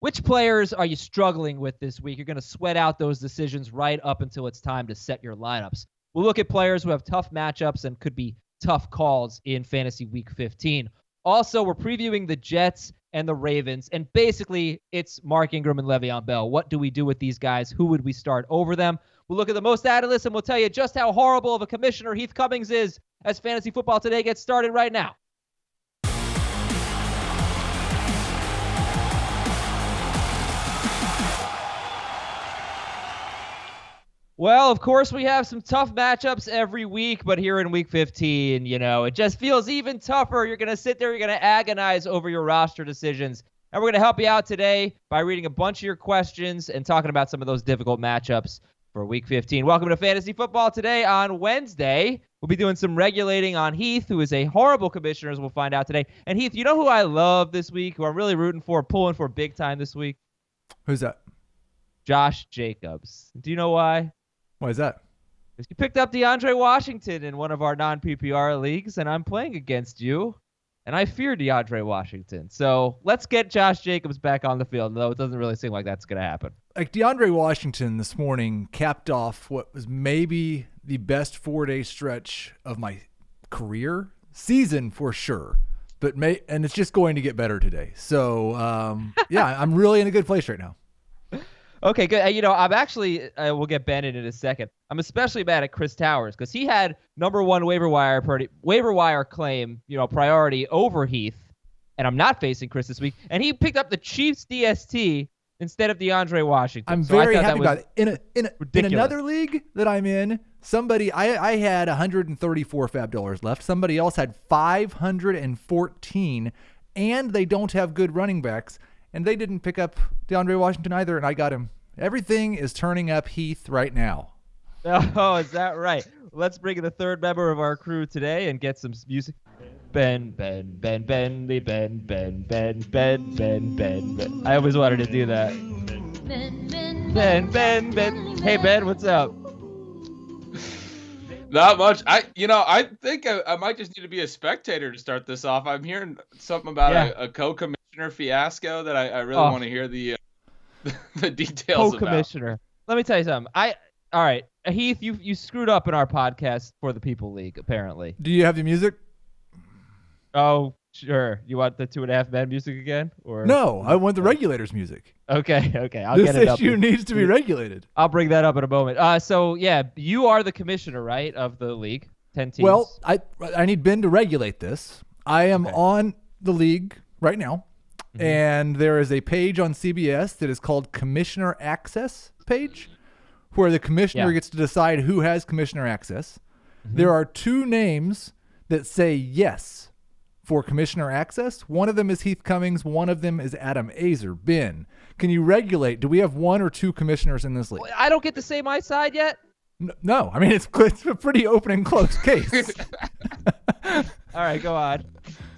Which players are you struggling with this week? You're going to sweat out those decisions right up until it's time to set your lineups. We'll look at players who have tough matchups and could be tough calls in Fantasy Week 15. Also, we're previewing the Jets and the Ravens, and basically it's Mark Ingram and Le'Veon Bell. What do we do with these guys? Who would we start over them? We'll look at the most added list, and we'll tell you just how horrible of a commissioner Heath Cummings is as Fantasy Football Today gets started right now. Well, of course, we have some tough matchups every week, but here in Week 15, it just feels even tougher. You're going to sit there, you're going to agonize over your roster decisions. And we're going to help you out today by reading a bunch of your questions and talking about some of those difficult matchups for Week 15. Welcome to Fantasy Football Today on Wednesday. We'll be doing some regulating on Heath, who is a horrible commissioner, as we'll find out today. And Heath, you know who I love this week, who I'm really rooting for, pulling for big time this week? Who's that? Josh Jacobs. Do you know why? Why is that? Because you picked up DeAndre Washington in one of our non-PPR leagues, and I'm playing against you, and I fear DeAndre Washington. So let's get Josh Jacobs back on the field, though it doesn't really seem like that's going to happen. Like DeAndre Washington this morning capped off what was maybe the best 4-day stretch of my career, season for sure, and it's just going to get better today. So, I'm really in a good place right now. Okay, good. I'm actually, we'll get Ben in a second. I'm especially mad at Chris Towers because he had number one waiver wire claim, priority over Heath, and I'm not facing Chris this week. And he picked up the Chiefs DST instead of DeAndre Washington. I'm very happy about it. In another league that I'm in, I had 134 fab dollars left. Somebody else had 514, and they don't have good running backs. And they didn't pick up DeAndre Washington either, and I got him. Everything is turning up Heath right now. Oh, is that right? Let's bring in the third member of our crew today and get some music. Ben. I always wanted to do that. Ben. Hey, Ben, what's up? Not much. I think I might just need to be a spectator to start this off. I'm hearing something about a co-commissioner fiasco that I really want to hear the details about. Co-commissioner. Let me tell you something. All right, Heath, you screwed up in our podcast for the People League, apparently. Do you have the music? Oh, sure. You want the 2.5 Men music again? Or no, I want the regulators music. Okay. I'll get it up. This issue needs to be regulated. I'll bring that up in a moment. So yeah, you are the commissioner, right, of the league? 10 teams. Well, I need Ben to regulate this. I am on the league right now, and there is a page on CBS that is called Commissioner Access page, where the commissioner gets to decide who has commissioner access. There are 2 names that say yes for commissioner access. One of them is Heath Cummings. One of them is Adam Azer. Ben, can you regulate? Do we have 1 or 2 commissioners in this league? I don't get to say my side yet? No. I mean, it's a pretty open and close case. All right, go on.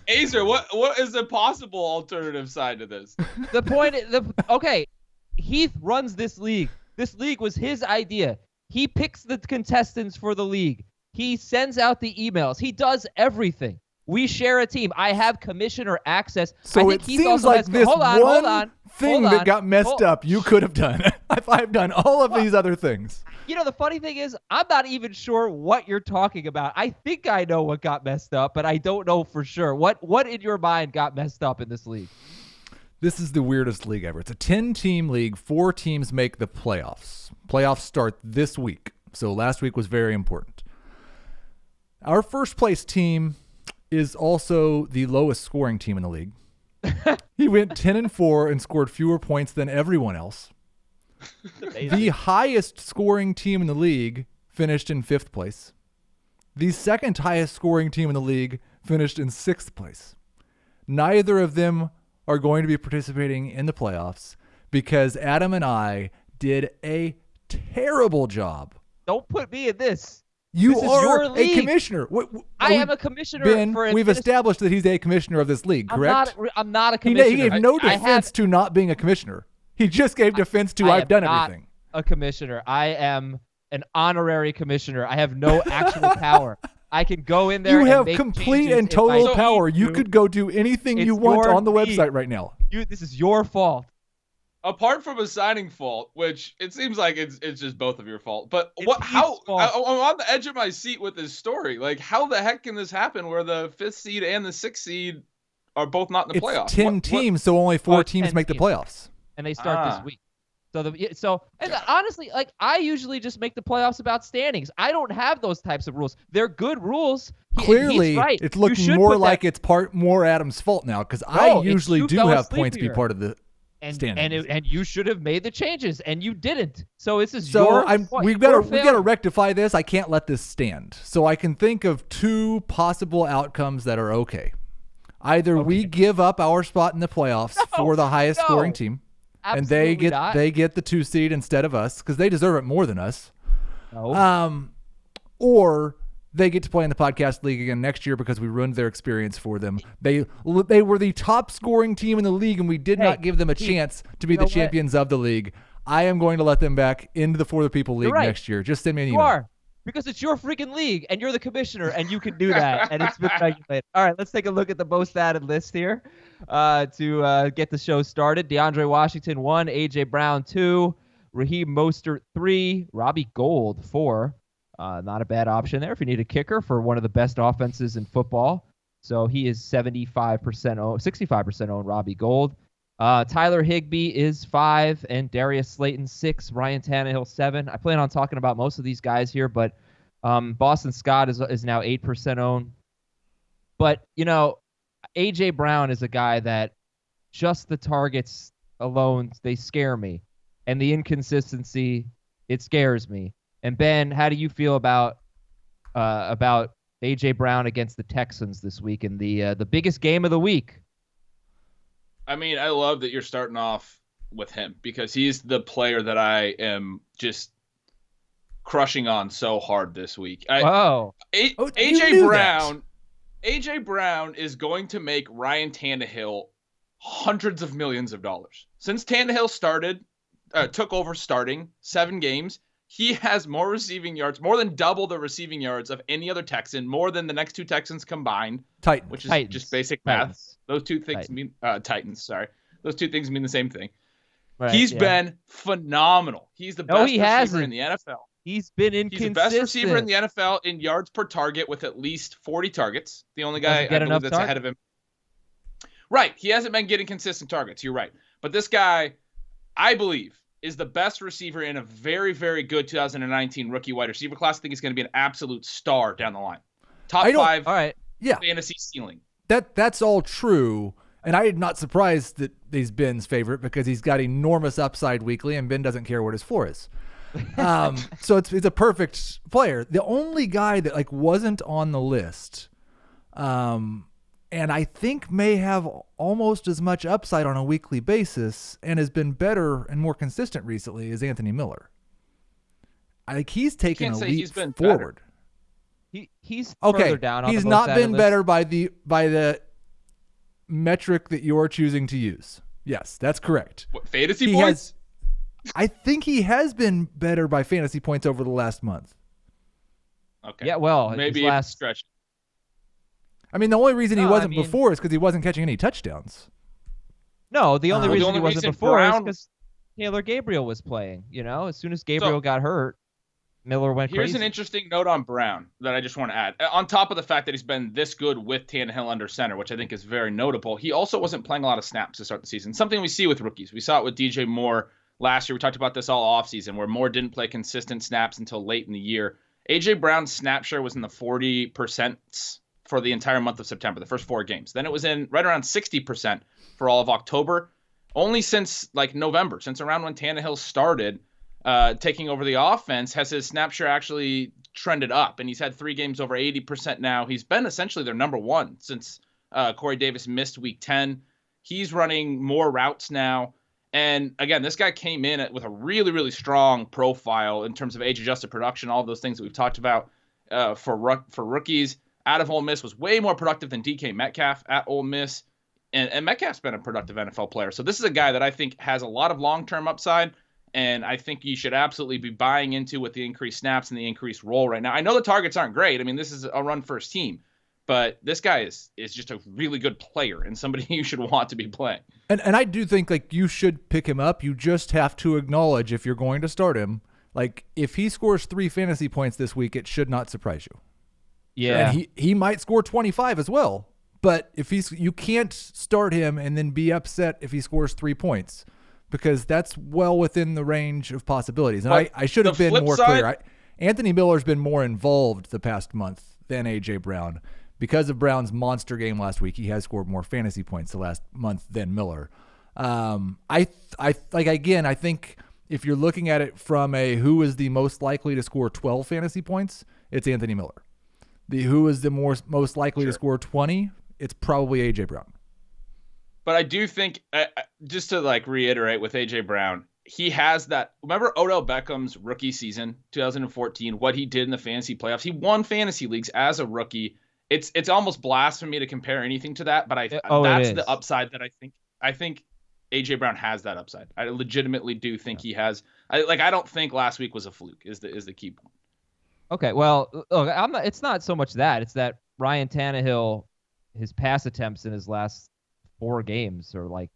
Azer, what is the possible alternative side to this? The point, Heath runs this league. This league was his idea. He picks the contestants for the league. He sends out the emails. He does everything. We share a team. I have commissioner access. So it seems like this one thing that got messed up you could have done if I've done all of these other things. The funny thing is, I'm not even sure what you're talking about. I think I know what got messed up, but I don't know for sure. What in your mind got messed up in this league? This is the weirdest league ever. It's a 10-team league. 4 teams make the playoffs. Playoffs start this week, so last week was very important. Our first place team is also the lowest scoring team in the league. He went 10-4 and scored fewer points than everyone else. The highest scoring team in the league finished in 5th place. The second highest scoring team in the league finished in 6th place. Neither of them are going to be participating in the playoffs because Adam and I did a terrible job. Don't put me in this. You are a commissioner. I am a commissioner. Ben, we've established that he's a commissioner of this league, correct? I'm not a commissioner. He gave no defense to not being a commissioner. He just gave defense to I've done everything. A commissioner. I am an honorary commissioner. I have no actual power. I can go in there. You have complete and total power. You could go do anything you want on the website right now. This is your fault. apart from a signing fault, which it seems like it's just both of your fault. But I'm on the edge of my seat with this story. Like, how the heck can this happen where the 5th seed and the 6th seed are both not in the playoffs? It's 10 teams, so only 4 teams make the playoffs. And they start this week. Honestly, like, I usually just make the playoffs about standings. I don't have those types of rules. They're good rules. Clearly, right. It's looking more like it's more Adam's fault now, because I usually do have points be part of the standings. And you should have made the changes, and you didn't. So this is your fault. We've got to rectify this. I can't let this stand. So I can think of 2 possible outcomes that are okay. Either we give up our spot in the playoffs for the highest scoring team. Absolutely and they get the 2 seed instead of us, because they deserve it more than us. No. Or they get to play in the podcast league again next year because we ruined their experience for them. They were the top scoring team in the league, and we did not give them a chance to be the champions of the league. I am going to let them back into the For the People League next year. Just send me an email. You are. Because it's your freaking league, and you're the commissioner, and you can do that, and it's been regulated. All right, let's take a look at the most added list here to get the show started. DeAndre Washington, 1, A.J. Brown, 2, Raheem Mostert, 3, Robbie Gould, 4. Not a bad option there if you need a kicker for one of the best offenses in football. So he is 65% owned, Robbie Gould. Tyler Higbee is 5, and Darius Slayton 6, Ryan Tannehill 7. I plan on talking about most of these guys here, but Boston Scott is now 8% owned. But, A.J. Brown is a guy that just the targets alone, they scare me. And the inconsistency, it scares me. And Ben, how do you feel about A.J. Brown against the Texans this week in the biggest game of the week? I mean, I love that you're starting off with him because he's the player that I am just crushing on so hard this week. AJ Brown is going to make Ryan Tannehill hundreds of millions of dollars. Since Tannehill took over starting 7 games, he has more receiving yards, more than double the receiving yards of any other Texan, more than the next 2 Texans combined, which is just basic math. Those 2 things mean Titans. Sorry, those 2 things mean the same thing. Right, he's been phenomenal. He's the best receiver in the NFL. He's been inconsistent. He's the best receiver in the NFL in yards per target with at least 40 targets. The only guy I believe that's ahead of him. Right, he hasn't been getting consistent targets. You're right, but this guy, I believe, is the best receiver in a very, very good 2019 rookie wide receiver class. I think he's going to be an absolute star down the line. Top 5 fantasy ceiling. That's all true, and I am not surprised that he's Ben's favorite because he's got enormous upside weekly, and Ben doesn't care what his floor is. So it's a perfect player. The only guy that wasn't on the list, and I think may have almost as much upside on a weekly basis and has been better and more consistent recently is Anthony Miller. I think he's taken a leap forward. He's further down on he's the not most been added better by the metric that you're choosing to use. Yes, that's correct. What, fantasy points? I think he has been better by fantasy points over the last month. Okay. Yeah, well, maybe last stretch. I mean, the only reason he wasn't before is because he wasn't catching any touchdowns. No, the only reason he wasn't before is because Taylor Gabriel was playing. As soon as Gabriel got hurt, Miller went crazy. Here's an interesting note on Brown that I just want to add. On top of the fact that he's been this good with Tannehill under center, which I think is very notable, he also wasn't playing a lot of snaps to start the season. Something we see with rookies. We saw it with DJ Moore last year. We talked about this all offseason, where Moore didn't play consistent snaps until late in the year. A.J. Brown's snap share was in the 40% for the entire month of September, the first 4 games. Then it was in right around 60% for all of October. Only since November, since around when Tannehill started taking over the offense, has his snap share actually trended up. And he's had 3 games over 80% now. He's been essentially their number 1 since Corey Davis missed week 10. He's running more routes now. And again, this guy came in with a really, really strong profile in terms of age-adjusted production, all of those things that we've talked about for rookies. Out of Ole Miss was way more productive than DK Metcalf at Ole Miss. And Metcalf's been a productive NFL player. So this is a guy that I think has a lot of long-term upside, and I think you should absolutely be buying into with the increased snaps and the increased role right now. I know the targets aren't great. I mean, this is a run-first team. But this guy is just a really good player and somebody you should want to be playing. And I do think like you should pick him up. You just have to acknowledge if you're going to start him, like if he scores 3 fantasy points this week, it should not surprise you. Yeah. And he might score 25 as well. But if you can't start him and then be upset if he scores 3 points, because that's well within the range of possibilities. And I should have been more clear. Anthony Miller's been more involved the past month than A.J. Brown. Because of Brown's monster game last week, he has scored more fantasy points the last month than Miller. I think if you're looking at it from a who is the most likely to score 12 fantasy points, it's Anthony Miller. The who is the most likely to score 20, it's probably A.J. Brown. But I do think, just to like reiterate with A.J. Brown, he has that. Remember Odell Beckham's rookie season, 2014, what he did in the fantasy playoffs? He won fantasy leagues as a rookie. It's almost blasphemy to compare anything to that, but that's the upside that I think A.J. Brown has that upside. I legitimately do think he has. I don't think last week was a fluke. Is the key point. Okay, well, look, it's not so much that. It's that Ryan Tannehill, his pass attempts in his last 4 games are like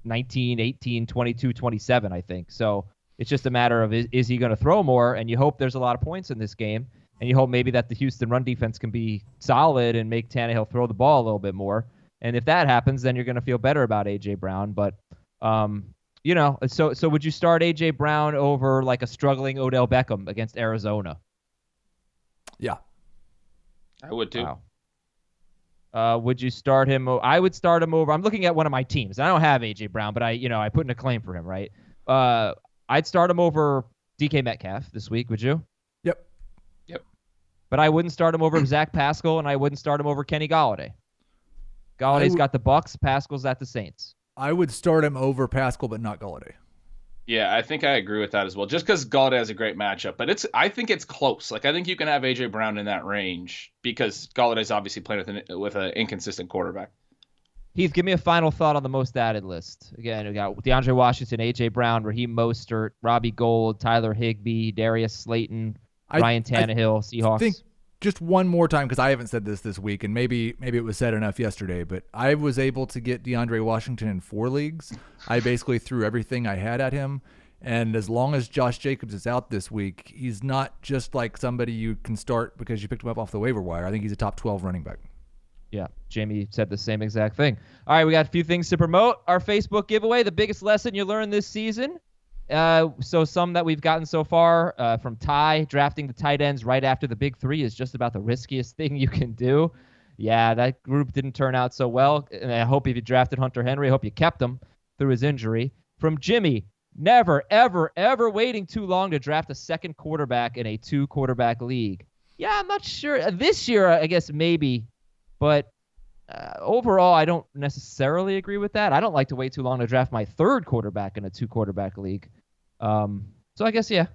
19, 18, 22, 27, I think. So it's just a matter of is he going to throw more? And you hope there's a lot of points in this game. And you hope maybe that the Houston run defense can be solid and make Tannehill throw the ball a little bit more. And if that happens, then you're going to feel better about A.J. Brown. But, so would you start A.J. Brown over like a struggling Odell Beckham against Arizona? Yeah. I would too. Wow. Would you start him? I would start him over. I'm looking at one of my teams. I don't have A.J. Brown, but I put in a claim for him, right? I'd start him over DK Metcalf this week. Would you? Yep. But I wouldn't start him over Zach Pascal, and I wouldn't start him over Kenny Galladay. Galladay's got the Bucks. Pascal's at the Saints. I would start him over Pascal, but not Galladay. Yeah, I think I agree with that as well. Just because Galladay has a great matchup, but I think it's close. Like I think you can have A.J. Brown in that range because Galladay's obviously playing with an inconsistent quarterback. Heath, give me a final thought on the most added list. Again, we got DeAndre Washington, A.J. Brown, Raheem Mostert, Robbie Gould, Tyler Higbee, Darius Slayton, Ryan Tannehill, Seahawks. I think just one more time, because I haven't said this week, and maybe it was said enough yesterday, but I was able to get DeAndre Washington in 4 leagues. I basically threw everything I had at him, and as long as Josh Jacobs is out this week, he's not just like somebody you can start because you picked him up off the waiver wire. I think he's a top 12 running back. Yeah, Jamie said the same exact thing. All right, we got a few things to promote. Our Facebook giveaway, the biggest lesson you learned this season. So some that we've gotten so far from Ty, drafting the tight ends right after the big 3 is just about the riskiest thing you can do. Yeah, that group didn't turn out so well. And I hope if you drafted Hunter Henry, I hope you kept him through his injury. From Jimmy, never, ever, ever waiting too long to draft a second quarterback in a 2-quarterback league. Yeah, I'm not sure. This year, I guess maybe. But overall, I don't necessarily agree with that. I don't like to wait too long to draft my 3rd quarterback in a 2-quarterback league. So I guess I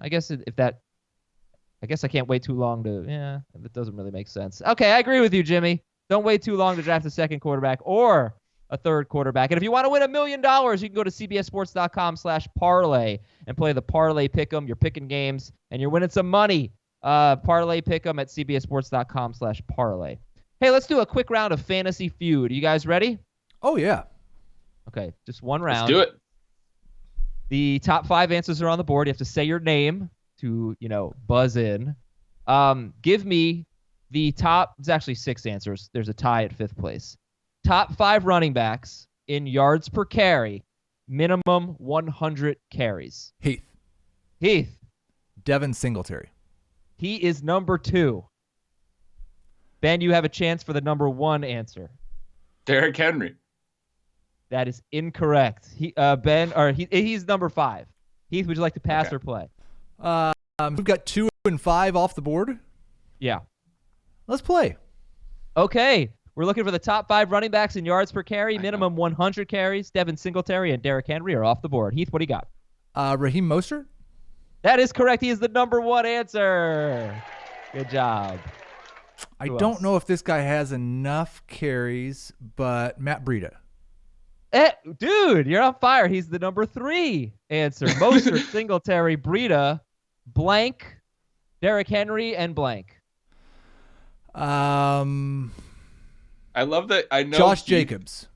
can't wait too long to. Yeah, it doesn't really make sense. Okay, I agree with you, Jimmy. Don't wait too long to draft a second quarterback or a 3rd quarterback. And if you want to win $1 million, you can go to cbssports.com/parlay and play the parlay pick'em. You're picking games and you're winning some money. Parlay pick'em at cbssports.com/parlay. Hey, let's do a quick round of Fantasy Feud. You guys ready? Oh, yeah. Okay, just one round. Let's do it. The top 5 answers are on the board. You have to say your name to, buzz in. Give me the top, it's actually 6 answers. There's a tie at 5th place. Top 5 running backs in yards per carry, minimum 100 carries. Heath. Devin Singletary. He is number 2. Ben, you have a chance for the number 1 answer. Derrick Henry. That is incorrect. He's number 5. Heath, would you like to pass or play? We've got 2 and 5 off the board. Yeah. Let's play. Okay. We're looking for the top 5 running backs in yards per carry, minimum 100 carries. Devin Singletary and Derrick Henry are off the board. Heath, what do you got? Raheem Mostert? That is correct. He is the number 1 answer. Good job. I don't know if this guy has enough carries, but Matt Breida. Dude, you're on fire. He's the number 3 answer. Mostert, Singletary, Breida, blank, Derrick Henry, and blank. I love that. I know Josh Jacobs.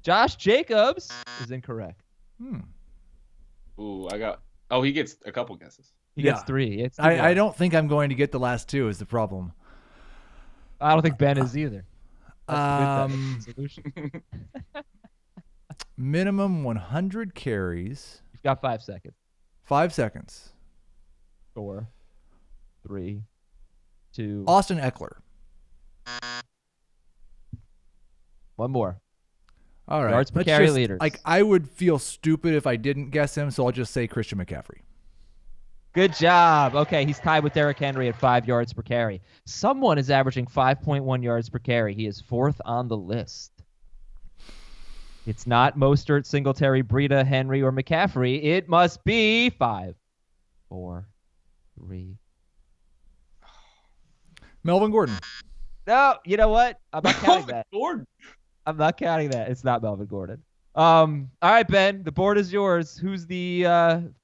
Josh Jacobs is incorrect. Ooh, he gets a couple guesses. He gets 3. I don't think I'm going to get the last 2 is the problem. I don't think Ben is either. Solution. Minimum 100 carries. You've got 5 seconds. 5 seconds. 4, 3, 2. Austin Eckler. One more. All right. Yards per carry leaders. Like, I would feel stupid if I didn't guess him, so I'll just say Christian McCaffrey. Good job. Okay, he's tied with Derrick Henry at 5 yards per carry. Someone is averaging 5.1 yards per carry. He is 4th on the list. It's not Mostert, Singletary, Breida, Henry, or McCaffrey. It must be 5, 4, 3. Melvin Gordon. No, you know what? I'm not counting that. Gordon. I'm not counting that. It's not Melvin Gordon. All right, Ben, the board is yours. Who's the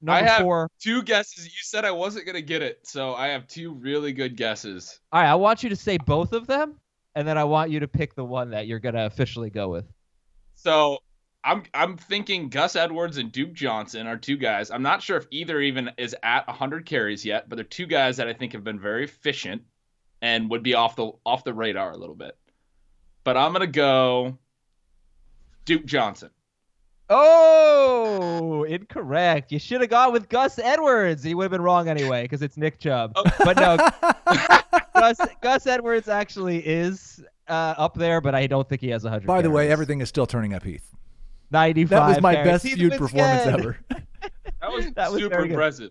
number 4? 2 guesses. You said I wasn't going to get it, so I have 2 really good guesses. All right, I want you to say both of them, and then I want you to pick the one that you're going to officially go with. So I'm thinking Gus Edwards and Duke Johnson are 2 guys. I'm not sure if either even is at 100 carries yet, but they're 2 guys that I think have been very efficient and would be off the radar a little bit. But I'm going to go Duke Johnson. Oh, incorrect. You should have gone with Gus Edwards. He would have been wrong anyway because it's Nick Chubb. Oh. But no, Gus Edwards actually is up there, but I don't think he has 100 By the carries. way, everything is still turning up, Heath. 95 That was my carries. best feud performance ever. That was super impressive.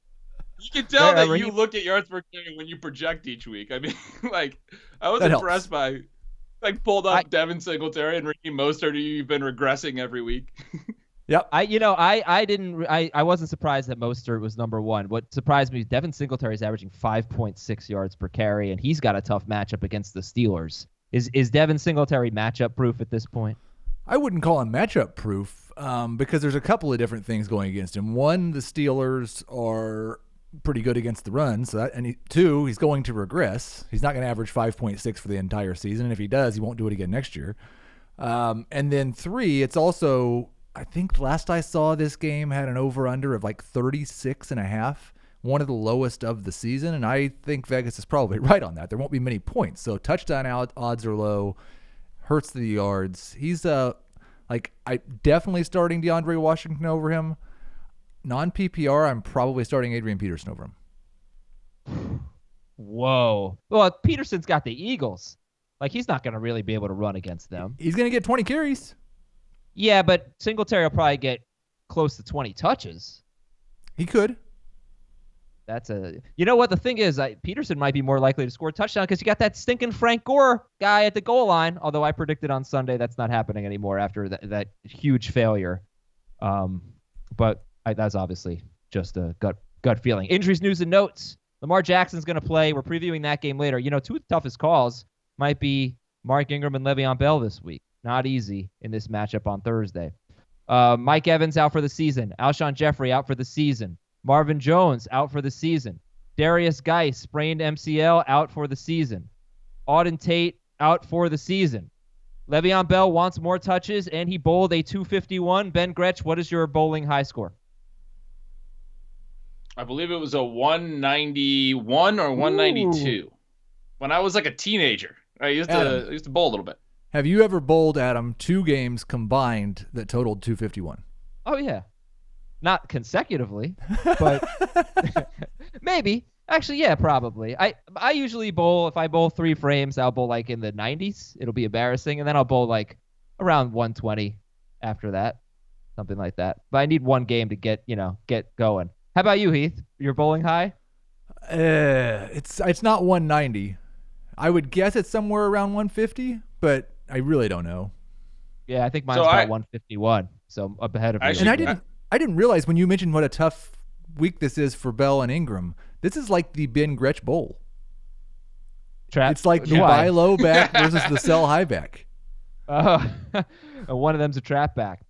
You can tell that you look at yards per carry when you project each week. I mean, like, I was impressed by, like, pulled up Devin Singletary and Ricky Mostert, who you've been regressing every week. Yep. I wasn't surprised that Mostert was number 1. What surprised me, Devin Singletary is averaging 5.6 yards per carry, and he's got a tough matchup against the Steelers. Is Devin Singletary matchup proof at this point? I wouldn't call him matchup proof because there's a couple of different things going against him. One, the Steelers are pretty good against the run, two, he's going to regress. He's not going to average 5.6 for the entire season, and if he does, he won't do it again next year. And then 3, it's also, I think last I saw this game had an over-under of like 36.5, one of the lowest of the season, and I think Vegas is probably right on that. There won't be many points, so touchdown odds are low, hurts the yards. He's I definitely starting DeAndre Washington over him. Non-PPR, I'm probably starting Adrian Peterson over him. Whoa. Well, Peterson's got the Eagles. Like, he's not going to really be able to run against them. He's going to get 20 carries. Yeah, but Singletary will probably get close to 20 touches. He could. You know what? The thing is, Peterson might be more likely to score a touchdown because you got that stinking Frank Gore guy at the goal line, although I predicted on Sunday that's not happening anymore after that huge failure. But that's obviously just a gut feeling. Injuries, news, and notes. Lamar Jackson's going to play. We're previewing that game later. You know, 2 of the toughest calls might be Mark Ingram and Le'Veon Bell this week. Not easy in this matchup on Thursday. Mike Evans out for the season. Alshon Jeffrey out for the season. Marvin Jones out for the season. Darius Geis sprained MCL out for the season. Auden Tate out for the season. Le'Veon Bell wants more touches, and he bowled a 251. Ben Gretsch, what is your bowling high score? I believe it was a 191 or 192. Ooh. When I was like a teenager, I used to bowl a little bit. Have you ever bowled, Adam, 2 games combined that totaled 251? Oh, yeah. Not consecutively, but maybe. Actually, yeah, probably. I usually bowl, if I bowl 3 frames, I'll bowl like in the 90s. It'll be embarrassing. And then I'll bowl like around 120 after that, something like that. But I need 1 game to get going. How about you, Heath? Your bowling high? It's not 190. I would guess it's somewhere around 150, but I really don't know. Yeah, I think mine's about 151, so up ahead of you. And I didn't realize when you mentioned what a tough week this is for Bell and Ingram. This is like the Ben Gretsch Bowl. It's like the buy low back versus the sell high back. One of them's a trap back.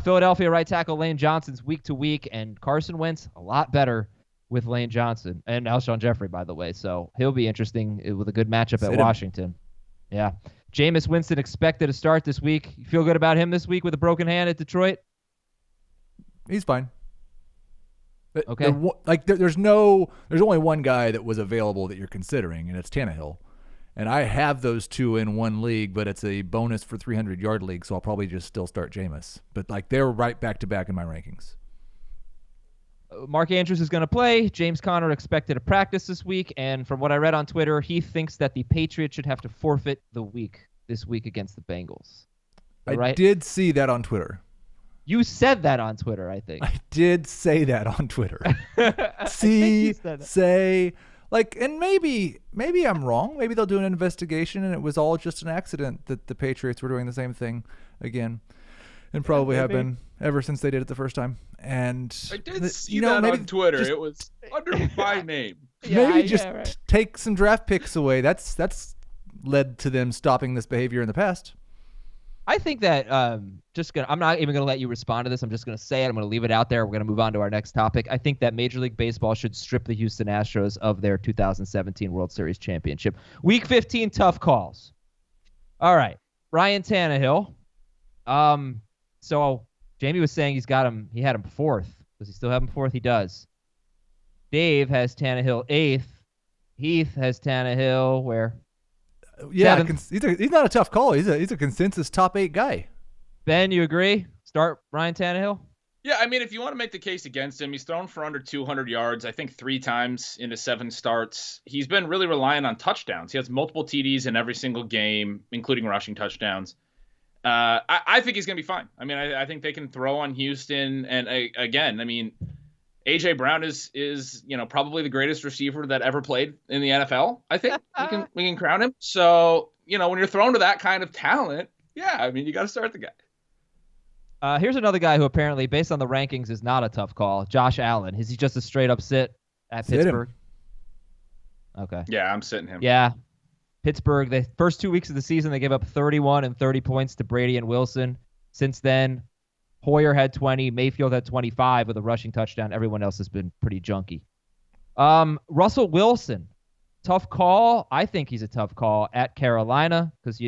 Philadelphia right tackle Lane Johnson's week to week, and Carson Wentz a lot better with Lane Johnson and Alshon Jeffrey, by the way. So he'll be interesting with a good matchup Sit at him. Washington. Yeah. Jameis Winston expected to start this week. You feel good about him this week with a broken hand at Detroit? He's fine. Okay. There's only one guy that was available that you're considering, and it's Tannehill. And I have those two in one league, but it's a bonus for 300-yard league, so I'll probably just still start Jameis. But they're right back to back in my rankings. Mark Andrews is going to play. James Conner expected to practice this week, and from what I read on Twitter, he thinks that the Patriots should have to forfeit this week against the Bengals. I did see that on Twitter. You said that on Twitter, I think. I did say that on Twitter. And maybe I'm wrong. Maybe they'll do an investigation, and it was all just an accident that the Patriots were doing the same thing again, and probably have been ever since they did it the first time. And I did see that on Twitter. It was under my name. Take some draft picks away. That's led to them stopping this behavior in the past. I think that I'm not even going to let you respond to this. I'm just going to say it. I'm going to leave it out there. We're going to move on to our next topic. I think that Major League Baseball should strip the Houston Astros of their 2017 World Series championship. Week 15, tough calls. All right. Ryan Tannehill. So Jamie was saying he had him fourth. Does he still have him fourth? He does. Dave has Tannehill eighth. Heath has Tannehill where? Yeah, he's not a tough call. He's a consensus top 8 guy. Ben, you agree? Start Ryan Tannehill? Yeah, I mean, if you want to make the case against him, he's thrown for under 200 yards, I think 3 times in his 7 starts. He's been really relying on touchdowns. He has multiple TDs in every single game, including rushing touchdowns. I think he's going to be fine. I mean, I think they can throw on Houston. And again, I mean, A.J. Brown is probably the greatest receiver that ever played in the NFL. I think we can crown him. So, when you're thrown to that kind of talent, yeah, I mean, you got to start the guy. Here's another guy who apparently, based on the rankings, is not a tough call. Josh Allen. Is he just a straight-up sit at Pittsburgh? Okay. Yeah, I'm sitting him. Yeah. Pittsburgh, the first 2 weeks of the season, they gave up 31 and 30 points to Brady and Wilson. Since then, Hoyer had 20, Mayfield had 25 with a rushing touchdown. Everyone else has been pretty junky. Russell Wilson, tough call. I think he's a tough call at Carolina because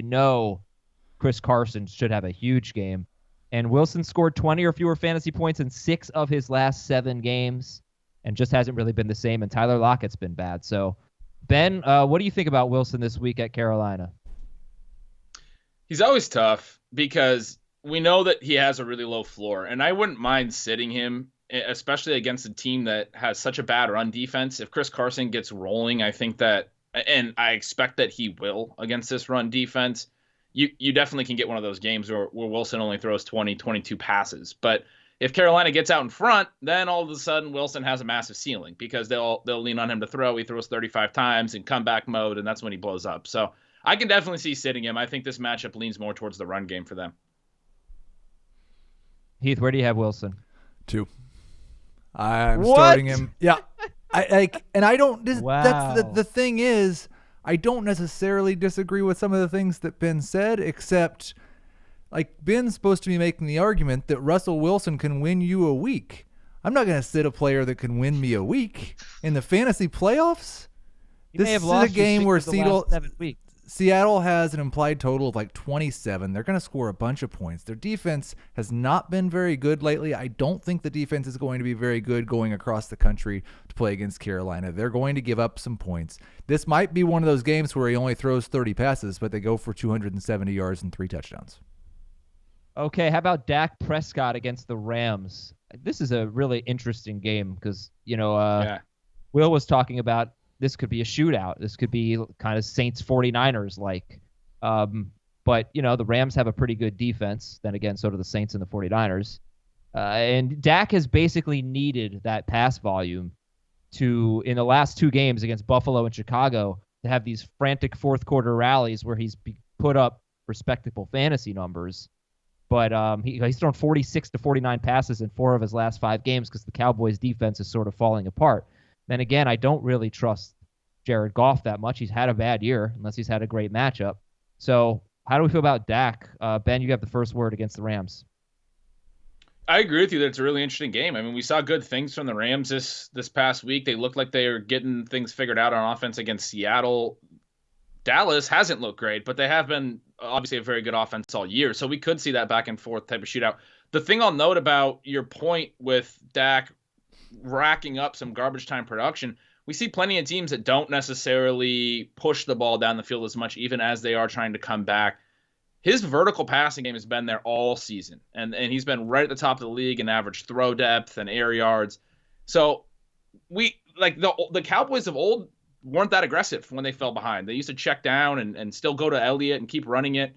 Chris Carson should have a huge game. And Wilson scored 20 or fewer fantasy points in 6 of his last 7 games and just hasn't really been the same. And Tyler Lockett's been bad. So, Ben, what do you think about Wilson this week at Carolina? He's always tough because we know that he has a really low floor, and I wouldn't mind sitting him, especially against a team that has such a bad run defense. If Chris Carson gets rolling, I think that, and I expect that he will against this run defense, you definitely can get one of those games where Wilson only throws 20, 22 passes. But if Carolina gets out in front, then all of a sudden Wilson has a massive ceiling because they'll lean on him to throw. He throws 35 times in comeback mode, and that's when he blows up. So I can definitely see sitting him. I think this matchup leans more towards the run game for them. Heath, where do you have Wilson? 2. I'm starting him. Yeah. I don't. Wow. That's the thing is, I don't necessarily disagree with some of the things that Ben said, except Ben's supposed to be making the argument that Russell Wilson can win you a week. I'm not going to sit a player that can win me a week in the fantasy playoffs. This is a game where Seattle has an implied total of 27. They're going to score a bunch of points. Their defense has not been very good lately. I don't think the defense is going to be very good going across the country to play against Carolina. They're going to give up some points. This might be one of those games where he only throws 30 passes, but they go for 270 yards and 3 touchdowns. Okay, how about Dak Prescott against the Rams? This is a really interesting game because, Will was talking about this could be a shootout. This could be kind of Saints 49ers like. But, the Rams have a pretty good defense. Then again, so do the Saints and the 49ers. And Dak has basically needed that pass volume in the last 2 games against Buffalo and Chicago to have these frantic fourth quarter rallies where he's put up respectable fantasy numbers. But he's thrown 46 to 49 passes in 4 of his last 5 games because the Cowboys' defense is sort of falling apart. Then again, I don't really trust Jared Goff that much. He's had a bad year unless he's had a great matchup. So how do we feel about Dak? Ben, you have the first word against the Rams. I agree with you that it's a really interesting game. I mean, we saw good things from the Rams this past week. They looked like they were getting things figured out on offense against Seattle. Dallas hasn't looked great, but they have been obviously a very good offense all year. So we could see that back and forth type of shootout. The thing I'll note about your point with Dak racking up some garbage time production, we see plenty of teams that don't necessarily push the ball down the field as much, even as they are trying to come back. His vertical passing game has been there all season, and he's been right at the top of the league in average throw depth and air yards. So we like the Cowboys of old weren't that aggressive when they fell behind. They used to check down and still go to Elliott and keep running it.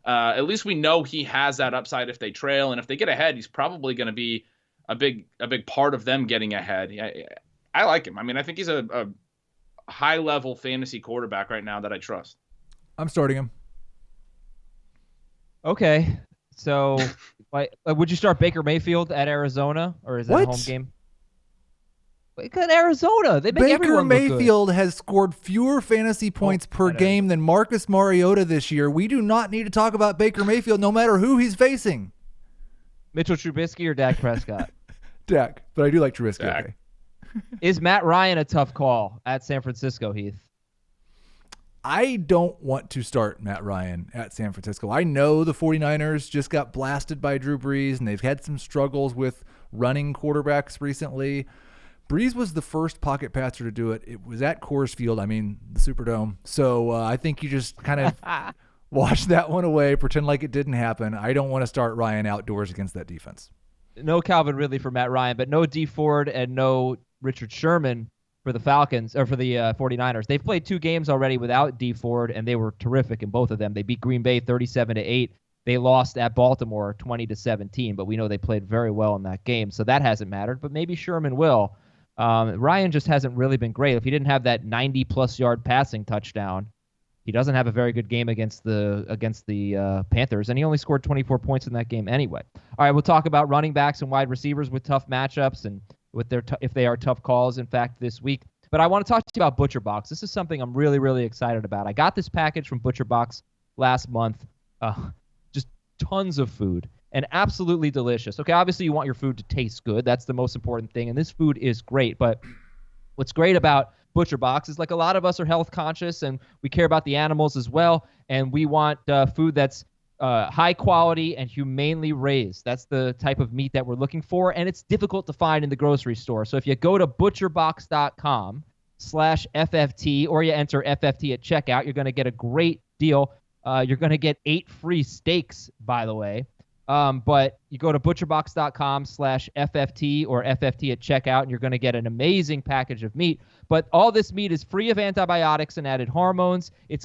At least we know he has that upside if they trail, and if they get ahead, he's probably going to be a big part of them getting ahead. I like him. I mean, I think he's a high level fantasy quarterback right now that I trust. I'm starting him. Okay, so would you start Baker Mayfield at Arizona, or is that a home game? At Arizona, they make Baker everyone look good. Mayfield has scored fewer fantasy points per game than Marcus Mariota this year. We do not need to talk about Baker Mayfield, no matter who he's facing. Mitchell Trubisky or Dak Prescott? Dak, but I do like Trubisky. Okay. Is Matt Ryan a tough call at San Francisco, Heath? I don't want to start Matt Ryan at San Francisco. I know the 49ers just got blasted by Drew Brees, and they've had some struggles with running quarterbacks recently. Brees was the first pocket passer to do it. It was at Coors Field, the Superdome. So I think you just kind of wash that one away, pretend like it didn't happen. I don't want to start Ryan outdoors against that defense. No Calvin Ridley for Matt Ryan, but no D Ford and no Richard Sherman for the Falcons, or for the 49ers. They've played 2 games already without D Ford, and they were terrific in both of them. They beat Green Bay 37-8. They lost at Baltimore 20-17, but we know they played very well in that game, so that hasn't mattered, but maybe Sherman will. Ryan just hasn't really been great. If he didn't have that 90-plus yard passing touchdown, he doesn't have a very good game against the Panthers, and he only scored 24 points in that game anyway. All right, we'll talk about running backs and wide receivers with tough matchups and with their if they are tough calls, in fact, this week. But I want to talk to you about ButcherBox. This is something I'm really, really excited about. I got this package from ButcherBox last month. Just tons of food and absolutely delicious. Okay, obviously you want your food to taste good. That's the most important thing, and this food is great. But what's great about ButcherBox is, like, a lot of us are health conscious, and we care about the animals as well, and we want food that's high quality and humanely raised. That's the type of meat that we're looking for, and it's difficult to find in the grocery store. So if you go to butcherbox.com/FFT, or you enter FFT at checkout, you're going to get a great deal. You're going to get 8 free steaks, by the way. But you go to butcherbox.com/FFT or FFT at checkout, and you're going to get an amazing package of meat. But all this meat is free of antibiotics and added hormones. Each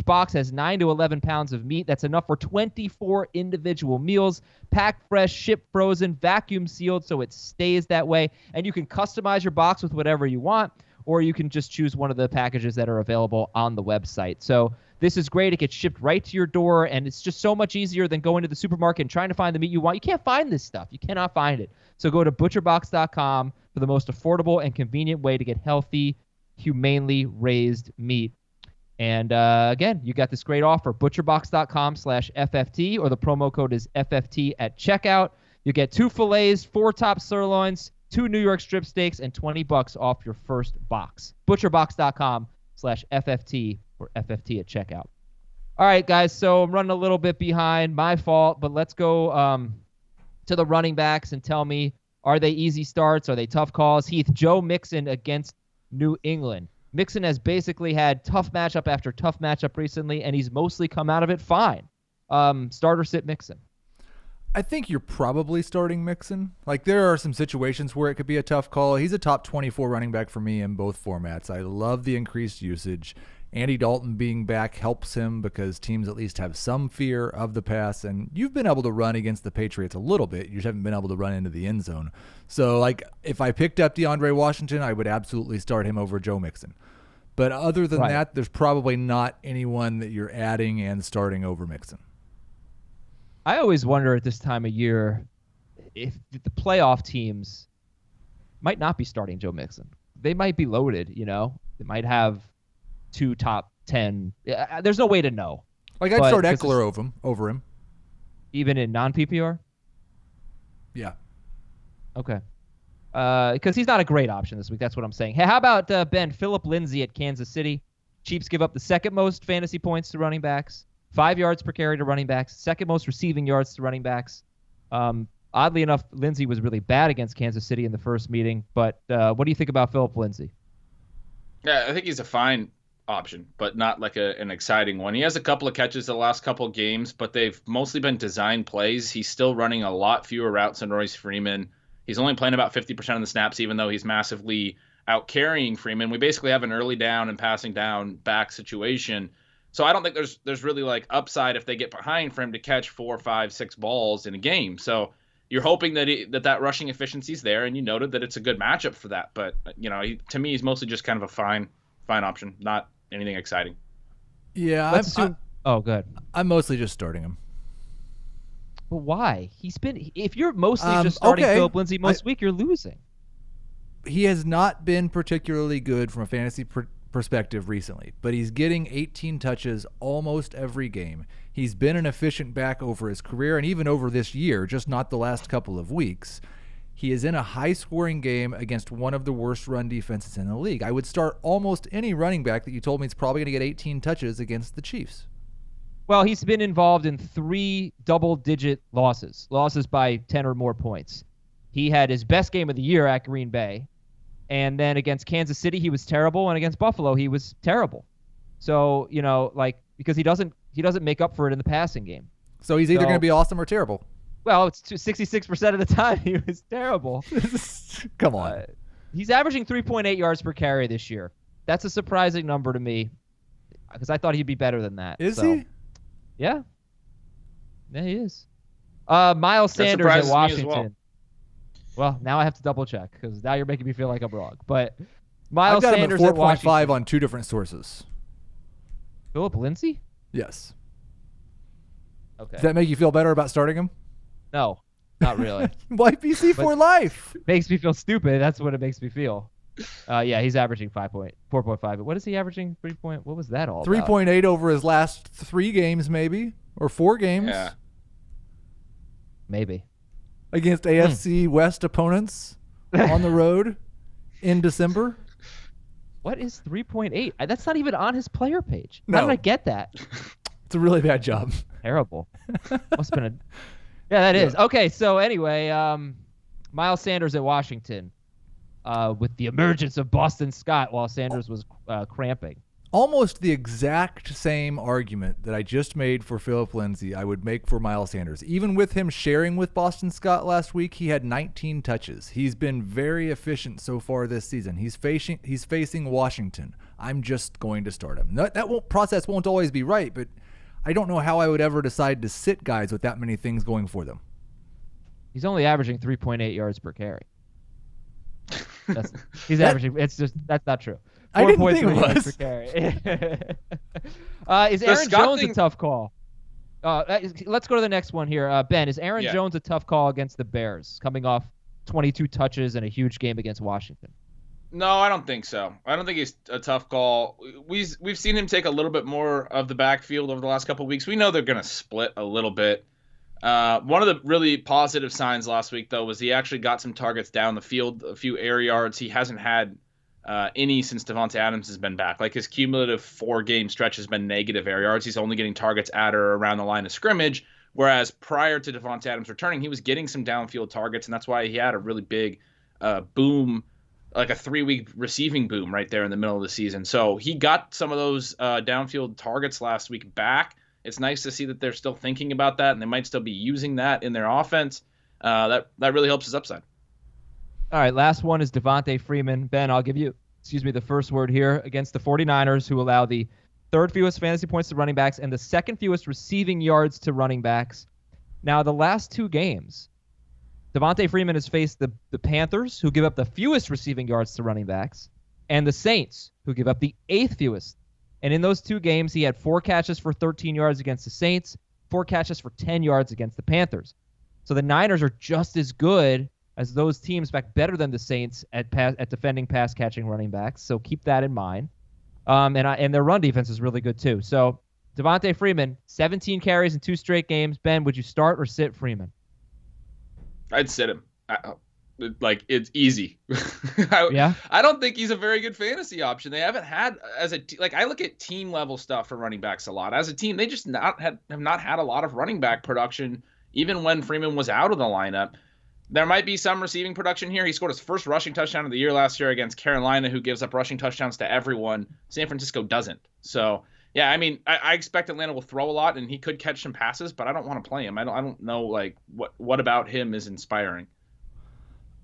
box has 9 to 11 pounds of meat. That's enough for 24 individual meals, packed fresh, shipped frozen, vacuum sealed so it stays that way. And you can customize your box with whatever you want, or you can just choose one of the packages that are available on the website. So this is great. It gets shipped right to your door, and it's just so much easier than going to the supermarket and trying to find the meat you want. You can't find this stuff. You cannot find it. So go to butcherbox.com for the most affordable and convenient way to get healthy, humanely raised meat. And again, you got this great offer, butcherbox.com/FFT, or the promo code is FFT at checkout. You get 2 fillets, 4 top sirloins, 2 New York strip steaks, and $20 off your first box. Butcherbox.com/FFT or FFT at checkout. All right, guys, so I'm running a little bit behind. My fault, but let's go to the running backs and tell me, are they easy starts? Are they tough calls? Heath, Joe Mixon against New England. Mixon has basically had tough matchup after tough matchup recently, and he's mostly come out of it fine. Start or sit Mixon? I think you're probably starting Mixon. Like, there are some situations where it could be a tough call. He's a top 24 running back for me in both formats. I love the increased usage. Andy Dalton being back helps him because teams at least have some fear of the pass, and you've been able to run against the Patriots a little bit. You just haven't been able to run into the end zone. So, like, if I picked up DeAndre Washington, I would absolutely start him over Joe Mixon. But other than that, there's probably not anyone that you're adding and starting over Mixon. I always wonder at this time of year if the playoff teams might not be starting Joe Mixon. They might be loaded, you know. They might have 2 top 10. There's no way to know. Like, I'd start Eckler over him. Even in non-PPR? Yeah. Okay. Because he's not a great option this week. That's what I'm saying. Hey, how about Ben, Phillip Lindsay at Kansas City? Chiefs give up the second most fantasy points to running backs, 5 yards per carry to running backs, second most receiving yards to running backs. Oddly enough, Lindsay was really bad against Kansas City in the first meeting. But what do you think about Phillip Lindsay? Yeah, I think he's a fine option, but not like an exciting one. He has a couple of catches the last couple of games, but they've mostly been design plays. He's still running a lot fewer routes than Royce Freeman. He's only playing about 50% of the snaps, even though he's massively out carrying Freeman. We basically have an early down and passing down back situation. So I don't think there's really like upside if they get behind for him to catch 4, 5, 6 balls in a game. So you're hoping that that rushing efficiency is there, and you noted that it's a good matchup for that. But to me, he's mostly just kind of a fine option, not anything exciting. Yeah, good. I'm mostly just starting him. Well, why? If you're mostly just starting Phillip Lindsay most week, you're losing. He has not been particularly good from a fantasy perspective recently, but he's getting 18 touches almost every game. He's been an efficient back over his career and even over this year, just not the last couple of weeks. He is in a high-scoring game against one of the worst run defenses in the league. I would start almost any running back that you told me is probably going to get 18 touches against the Chiefs. Well, he's been involved in 3 double-digit losses by 10 or more points. He had his best game of the year at Green Bay, and then against Kansas City he was terrible, and against Buffalo he was terrible. So because he doesn't make up for it in the passing game. So he's either going to be awesome or terrible. Well, it's 66% of the time he was terrible. Come on. He's averaging 3.8 yards per carry this year. That's a surprising number to me because I thought he'd be better than that. Is he? Yeah. Yeah, he is. Miles Sanders at Washington. Well, now I have to double check because now you're making me feel like I'm wrong. But Miles Sanders at 4.5 on 2 different sources. Phillip Lindsay? Yes. Okay. Does that make you feel better about starting him? No, not really. YPC for life. Makes me feel stupid. That's what it makes me feel. Yeah, he's averaging 4.5. What is he averaging? What was that all 3.8 over his last 3 games, maybe, or 4 games. Yeah. Maybe. Against AFC West opponents on the road in December. What is 3.8? That's not even on his player page. No. How did I get that? It's a really bad job. Terrible. Must have been a... Yeah, that is. Okay, so anyway, Miles Sanders at Washington with the emergence of Boston Scott while Sanders was cramping. Almost the exact same argument that I just made for Phillip Lindsay, I would make for Miles Sanders. Even with him sharing with Boston Scott last week, he had 19 touches. He's been very efficient so far this season. He's facing Washington. I'm just going to start him. That process won't always be right, but I don't know how I would ever decide to sit guys with that many things going for them. He's only averaging 3.8 yards per carry. He's averaging. That's not true. I didn't think it was. Per carry. Is Aaron Jones a tough call? Let's go to the next one here. Ben, is Aaron Jones a tough call against the Bears, coming off 22 touches and a huge game against Washington? No, I don't think so. I don't think he's a tough call. We've seen him take a little bit more of the backfield over the last couple of weeks. We know they're going to split a little bit. One of the really positive signs last week, though, was he actually got some targets down the field, a few air yards. He hasn't had any since Davante Adams has been back. Like his cumulative 4-game stretch has been negative air yards. He's only getting targets at or around the line of scrimmage, whereas prior to Davante Adams returning, he was getting some downfield targets, and that's why he had a really big boom, like a 3-week receiving boom right there in the middle of the season. So he got some of those downfield targets last week back. It's nice to see that they're still thinking about that, and they might still be using that in their offense. That really helps his upside. All right, last one is Devontae Freeman. Ben, I'll give you, the first word here against the 49ers, who allow the 3rd fewest fantasy points to running backs and the 2nd fewest receiving yards to running backs. Now, the last 2 games, Devontae Freeman has faced the Panthers, who give up the fewest receiving yards to running backs, and the Saints, who give up the 8th fewest. And in those 2 games, he had 4 catches for 13 yards against the Saints, 4 catches for 10 yards against the Panthers. So the Niners are just as good as those teams, in fact, better than the Saints at defending pass-catching running backs. So keep that in mind. And their run defense is really good, too. So Devontae Freeman, 17 carries in 2 straight games. Ben, would you start or sit Freeman? I'd sit him. Like, it's easy. I don't think he's a very good fantasy option. They haven't had like, I look at team level stuff for running backs a lot. As a team, they just have not had a lot of running back production, even when Freeman was out of the lineup. There might be some receiving production here. He scored his first rushing touchdown of the year last year against Carolina, who gives up rushing touchdowns to everyone. San Francisco doesn't. So, yeah, I mean, I expect Atlanta will throw a lot, and he could catch some passes, but I don't want to play him. I don't know, like, what about him is inspiring.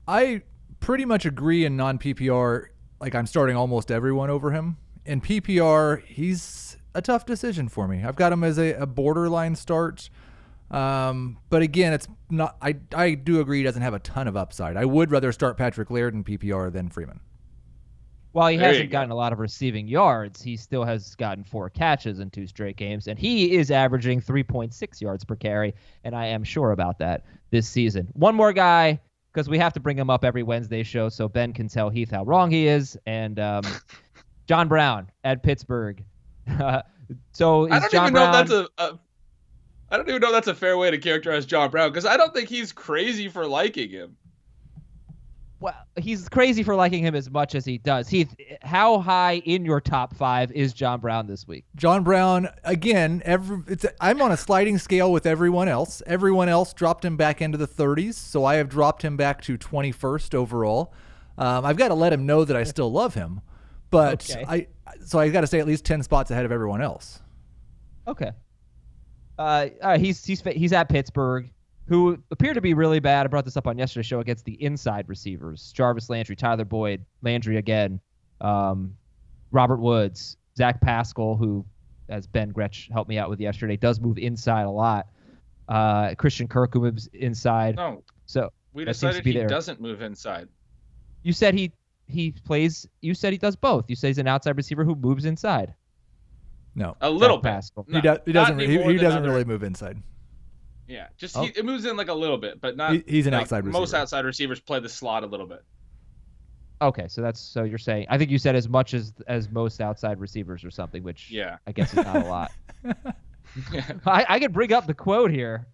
I pretty much agree in non-PPR. Like, I'm starting almost everyone over him. In PPR, he's a tough decision for me. I've got him as a borderline start. But again, it's not. I do agree he doesn't have a ton of upside. I would rather start Patrick Laird in PPR than Freeman. While he hasn't gotten a lot of receiving yards, he still has gotten 4 catches in 2 straight games, and he is averaging 3.6 yards per carry, and I am sure about that this season. One more guy, because we have to bring him up every Wednesday show so Ben can tell Heath how wrong he is, and John Brown at Pittsburgh. So is John Brown... I don't even know if that's a fair way to characterize John Brown, because I don't think he's crazy for liking him. Well, he's crazy for liking him as much as he does. Heath, how high in your top 5 is John Brown this week? John Brown, again, I'm on a sliding scale with everyone else. Everyone else dropped him back into the 30s, so I have dropped him back to 21st overall. I've got to let him know that I still love him, but okay. I got to stay at least 10 spots ahead of everyone else. Okay. He's at Pittsburgh, who appear to be really bad. I brought this up on yesterday's show against the inside receivers: Jarvis Landry, Tyler Boyd, Landry again, Robert Woods, Zach Pascal, who, as Ben Gretsch helped me out with yesterday, does move inside a lot. Christian Kirk, who moves inside. No, so we decided he doesn't move inside. You said he plays. You said he does both. You say he's an outside receiver who moves inside. No, a little bit. No, he doesn't really move inside. Yeah, just it moves in like a little bit, but not. He's an outside receiver. Most outside receivers play the slot a little bit. Okay, so you're saying, I think you said as much as most outside receivers or something, which I guess is not a lot. I could bring up the quote here.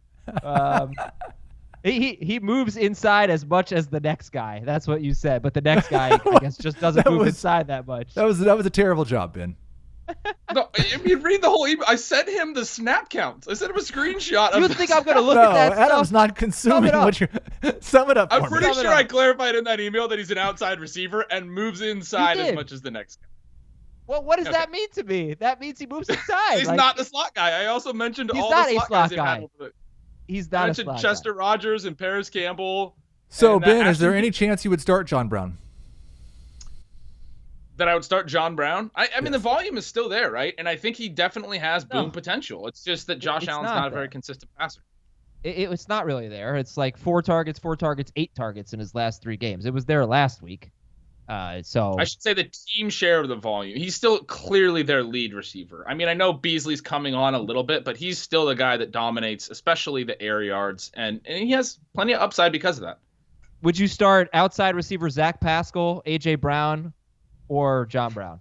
He moves inside as much as the next guy. That's what you said, but the next guy I guess just doesn't move inside that much. That was a terrible job, Ben. No, I mean, read the whole email. I sent him the snap counts. I sent him a screenshot of. You think I'm going to look at that stuff? Adam's not consuming what you're. Sum it up. I'm pretty sure I clarified in that email that he's an outside receiver and moves inside as much as the next guy. Well, what does that mean to me? That means he moves inside. He's not the slot guy. I also mentioned all the slot guys. He's not a slot guy. I mentioned Chester Rogers and Paris Campbell. So, Ben, is there any chance you would start John Brown? That I would start John Brown? I mean, the volume is still there, right? And I think he definitely has boom potential. It's just that Josh Allen's not a very consistent passer. It's not really there. It's like 4 targets, 8 targets in his last 3 games. It was there last week. So I should say the team share of the volume. He's still clearly their lead receiver. I mean, I know Beasley's coming on a little bit, but he's still the guy that dominates, especially the air yards. And he has plenty of upside because of that. Would you start outside receiver Zach Pascal, A.J. Brown, or John Brown?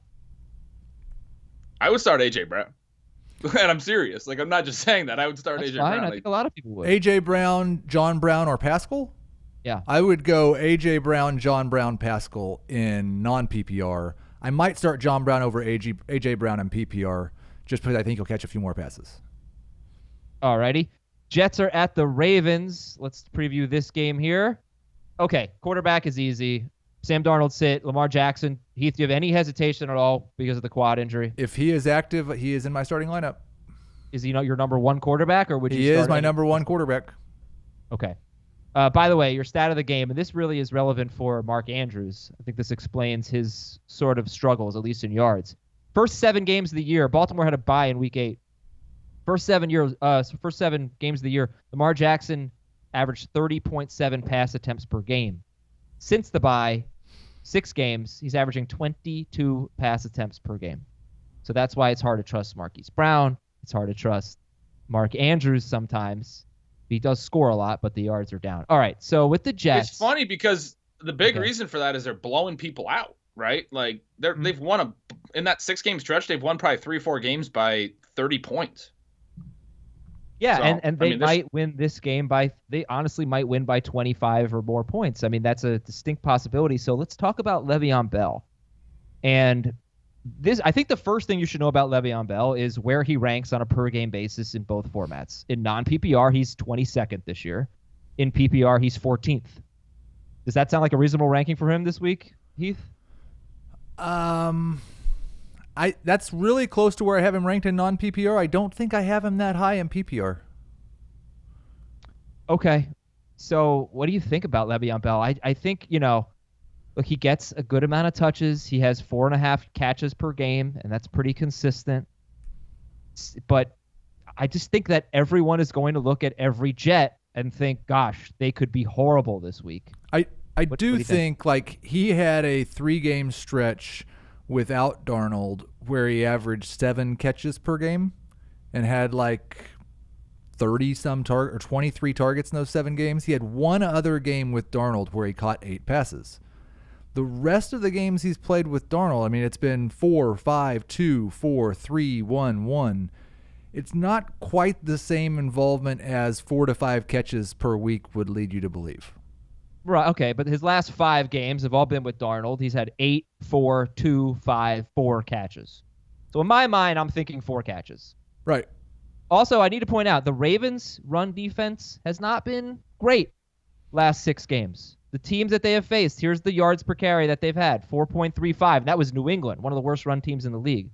I would start A.J. Brown. And I'm serious. Like, I'm not just saying that. I would start A.J. Brown. I think a lot of people would. A.J. Brown, John Brown, or Pascal? Yeah. I would go A.J. Brown, John Brown, Pascal in non-PPR. I might start John Brown over A.J. Brown in PPR just because I think he'll catch a few more passes. All righty. Jets are at the Ravens. Let's preview this game here. Okay, quarterback is easy. Sam Darnold sit. Lamar Jackson. Heath, do you have any hesitation at all because of the quad injury? If he is active, he is in my starting lineup. Is he not your number 1 quarterback, or would you? He is my number 1 quarterback. Okay. By the way, your stat of the game, and this really is relevant for Mark Andrews. I think this explains his sort of struggles, at least in yards. First 7 games of the year, Baltimore had a bye in Week 8. First 7 games of the year, Lamar Jackson averaged 30.7 pass attempts per game. Since the bye, 6 games, he's averaging 22 pass attempts per game. So that's why it's hard to trust Marquise Brown. It's hard to trust Mark Andrews sometimes. He does score a lot, but the yards are down. All right, so with the Jets... It's funny because the big reason for that is they're blowing people out, right? Like, they've won in that 6-game stretch, they've won probably 3 or 4 games by 30 points. Yeah, So, and they might win this game they honestly might win by 25 or more points. I mean, that's a distinct possibility. So let's talk about Le'Veon Bell. And I think the first thing you should know about Le'Veon Bell is where he ranks on a per game basis in both formats. In non-PPR, he's 22nd this year. In PPR, he's 14th. Does that sound like a reasonable ranking for him this week, Heath? That's really close to where I have him ranked in non-PPR. I don't think I have him that high in PPR. Okay. So what do you think about Le'Veon Bell? I think, look, he gets a good amount of touches. He has 4.5 catches per game, and that's pretty consistent. But I just think that everyone is going to look at every Jet and think, gosh, they could be horrible this week. I do think like he had a 3-game stretch without Darnold where he averaged 7 catches per game and had like 30-some or 23 targets in those 7 games. He had one other game with Darnold where he caught 8 passes. The rest of the games he's played with Darnold, I mean, it's been 4, 5, 2, 4, 3, 1, 1. It's not quite the same involvement as 4 to 5 catches per week would lead you to believe. Right, okay, but his last 5 games have all been with Darnold. He's had 8, 4, 2, 5, 4 catches. So in my mind, I'm thinking 4 catches. Right. Also, I need to point out, the Ravens' run defense has not been great last 6 games. The teams that they have faced, here's the yards per carry that they've had, 4.35. That was New England, one of the worst run teams in the league.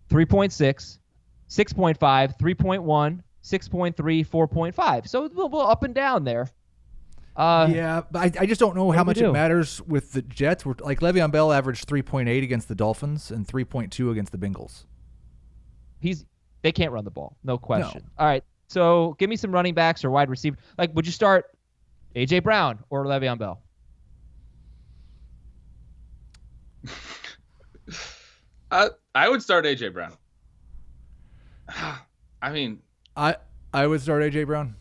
3.6, 6.5, 3.1, 6.3, 4.5. So a little up and down there. Yeah, but I just don't know how much it matters with the Jets. Like Le'Veon Bell averaged 3.8 against the Dolphins and 3.2 against the Bengals. They can't run the ball, no question. No. All right, so give me some running backs or wide receiver. Like, would you start A.J. Brown or Le'Veon Bell? I would start A.J. Brown. I mean, I would start A.J. Brown.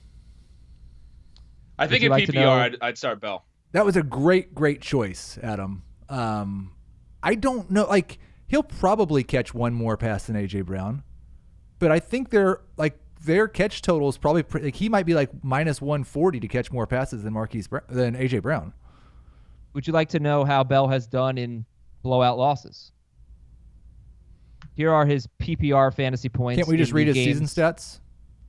I think in PPR, I'd start Bell. That was a great choice, Adam. I don't know. Like, he'll probably catch one more pass than A.J. Brown, but I think their catch total is probably he might be like minus 140 to catch more passes than A.J. Brown. Would you like to know how Bell has done in blowout losses? Here are his PPR fantasy points. Can't we just read his season stats?